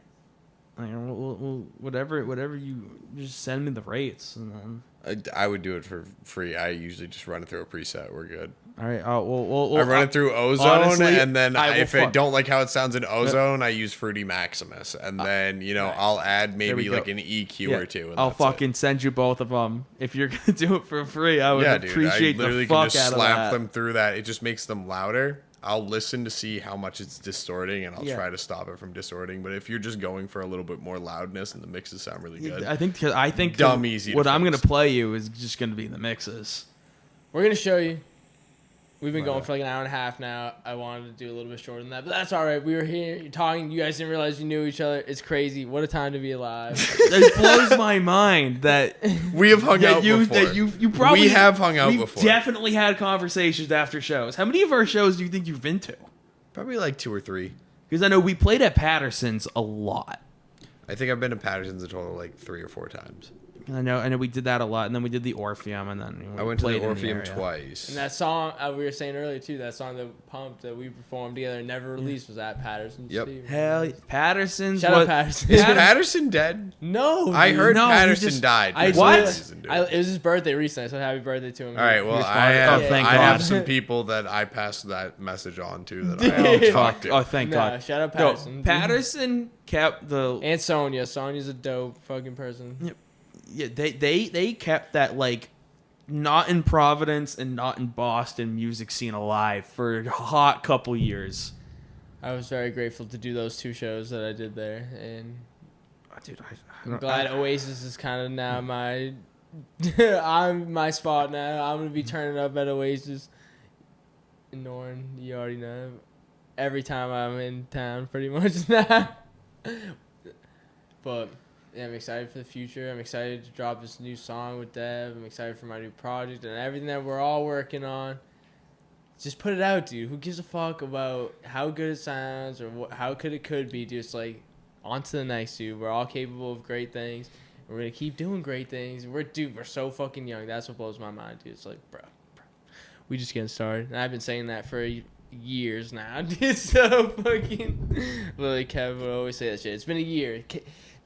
like, we'll, whatever you just send me the rates, and then I would do it for free. I usually just run it through a preset. We're good. all right. We'll I run it through Ozone, honestly, and then if I fuck. don't like how it sounds in Ozone, I use Fruity Maximus, and then nice. I'll add There we maybe go. like an EQ Yeah, or two. And I'll that's it. fucking send you both of them if you're gonna do it for free. I would Dude, appreciate I literally the fuck can just out slap of that. them through that. It just makes them louder. I'll listen to see how much it's distorting, and I'll Yeah. try to stop it from distorting. But if you're just going for a little bit more loudness and the mixes sound really good, I think Dumb easy to what I'm gonna fix. play you is just gonna be the mixes. We're gonna show you. We've been Right. going for like an hour and a half now. I wanted to do a little bit shorter than that, but that's all right. We were here talking. You guys didn't realize you knew each other. It's crazy. What a time to be alive. It blows my mind that we have hung out before. that you probably we have hung out we've before. definitely had conversations after shows. How many of our shows do you think you've been to? Probably like 2 or 3. Because I know we played at Patterson's a lot. I think I've been to Patterson's a total like 3 or 4 times. I know we did that a lot, and then we did the Orpheum, and then I went to the played in Orpheum area. twice. And that song we were saying earlier too, that song that pumped that we performed together and never released was at Patterson's. Yep. Steve. Hell, Patterson's. Shout out Patterson. Is Patterson dead? No, I dude. heard No, he Patterson just- died. I for some What? reason, dude. It was his birthday recently, so happy birthday to him. All right, well, He I responded. have, Oh, thank I God. have some people that I passed that message on to that I Dude. have talked to. Oh, thank No, God. shout out No, Patterson. Patterson kept the. And Sonia. Sonia's a dope fucking person. Yeah, they kept that like not in Providence and not in Boston music scene alive for a hot couple years. I was very grateful to do those 2 shows that I did there, and Dude, I'm glad Oasis is kind of now my I'm my spot now. I'm gonna be turning up at Oasis in Norton. You already know. Every time I'm in town, pretty much now. But yeah, I'm excited for the future. I'm excited to drop this new song with Dev. I'm excited for my new project and everything that we're all working on. Just put it out, dude. Who gives a fuck about how good it sounds or how good it could be? Just like on to the next, dude. We're all capable of great things. We're gonna keep doing great things. We're so fucking young. That's what blows my mind, dude. It's like, bro, we just getting started. And I've been saying that for years now, dude. So fucking Lily Kev would always say that shit. It's been a year.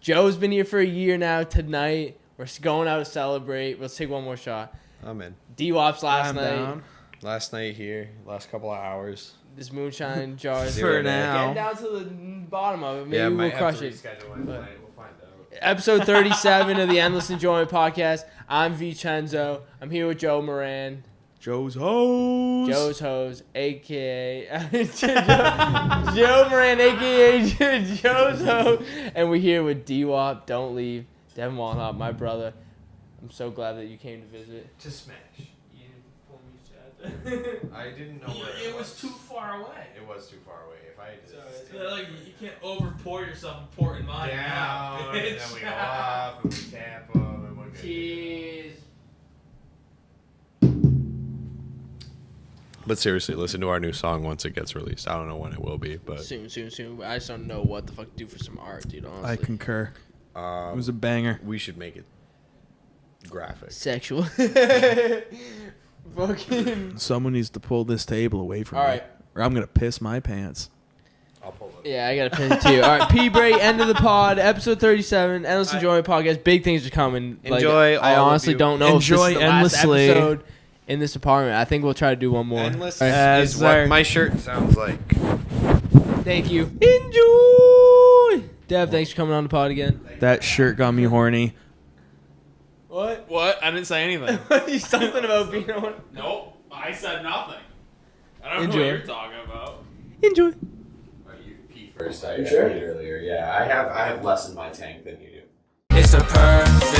Joe's been here for a year now. Tonight we're going out to celebrate. Let's take one more shot. I'm in. D-Wop's last night. Down. Last night here, last couple of hours. This moonshine jar. For now. Get down to the bottom of it. Maybe Yeah, we'll might crush have to it. reschedule my But- flight. We'll find out. Episode 37 of the Endless Enjoyment Podcast. I'm V Chenzo. I'm here with Joe Moran. Joe's hose. Joe's Hose, a.k.a. Joe Moran, a.k.a. Joe's Hose. And we're here with D-Wop, Don't Leave, Devin Walnut, my brother. I'm so glad that you came to visit. To smash. You didn't pull me, Chad. I didn't know where It was too far away. It was too far away. If I had Like, you can't over pour yourself and pour in mine. down, and then we go up, and we tap them, and we're good. Cheers. But seriously, listen to our new song once it gets released. I don't know when it will be, but Soon. I just don't know what the fuck to do for some art, dude, honestly. I concur. It was a banger. we should make it graphic. Sexual. Fucking. Someone needs to pull this table away from All me, right. or I'm gonna piss my pants. I'll pull it. Yeah, I got to piss too. All right, P-Break, end of the pod, episode 37, Endless Enjoyment Podcast. Big things are coming. Enjoy I all of honestly you. don't know Enjoy if this is the last endlessly. episode in this apartment. I think we'll try to do one more. Endless All right. is what my shirt sounds like. Thank you. Enjoy. Dev, thanks for coming on the pod again. That shirt got me horny. What? What? I didn't say anything. Something about being on. Nope, I said nothing. I don't Enjoy. know what you're talking about. Enjoy. You pee first. I You sure? peed earlier. Yeah, I have less in my tank than you do. It's a perfect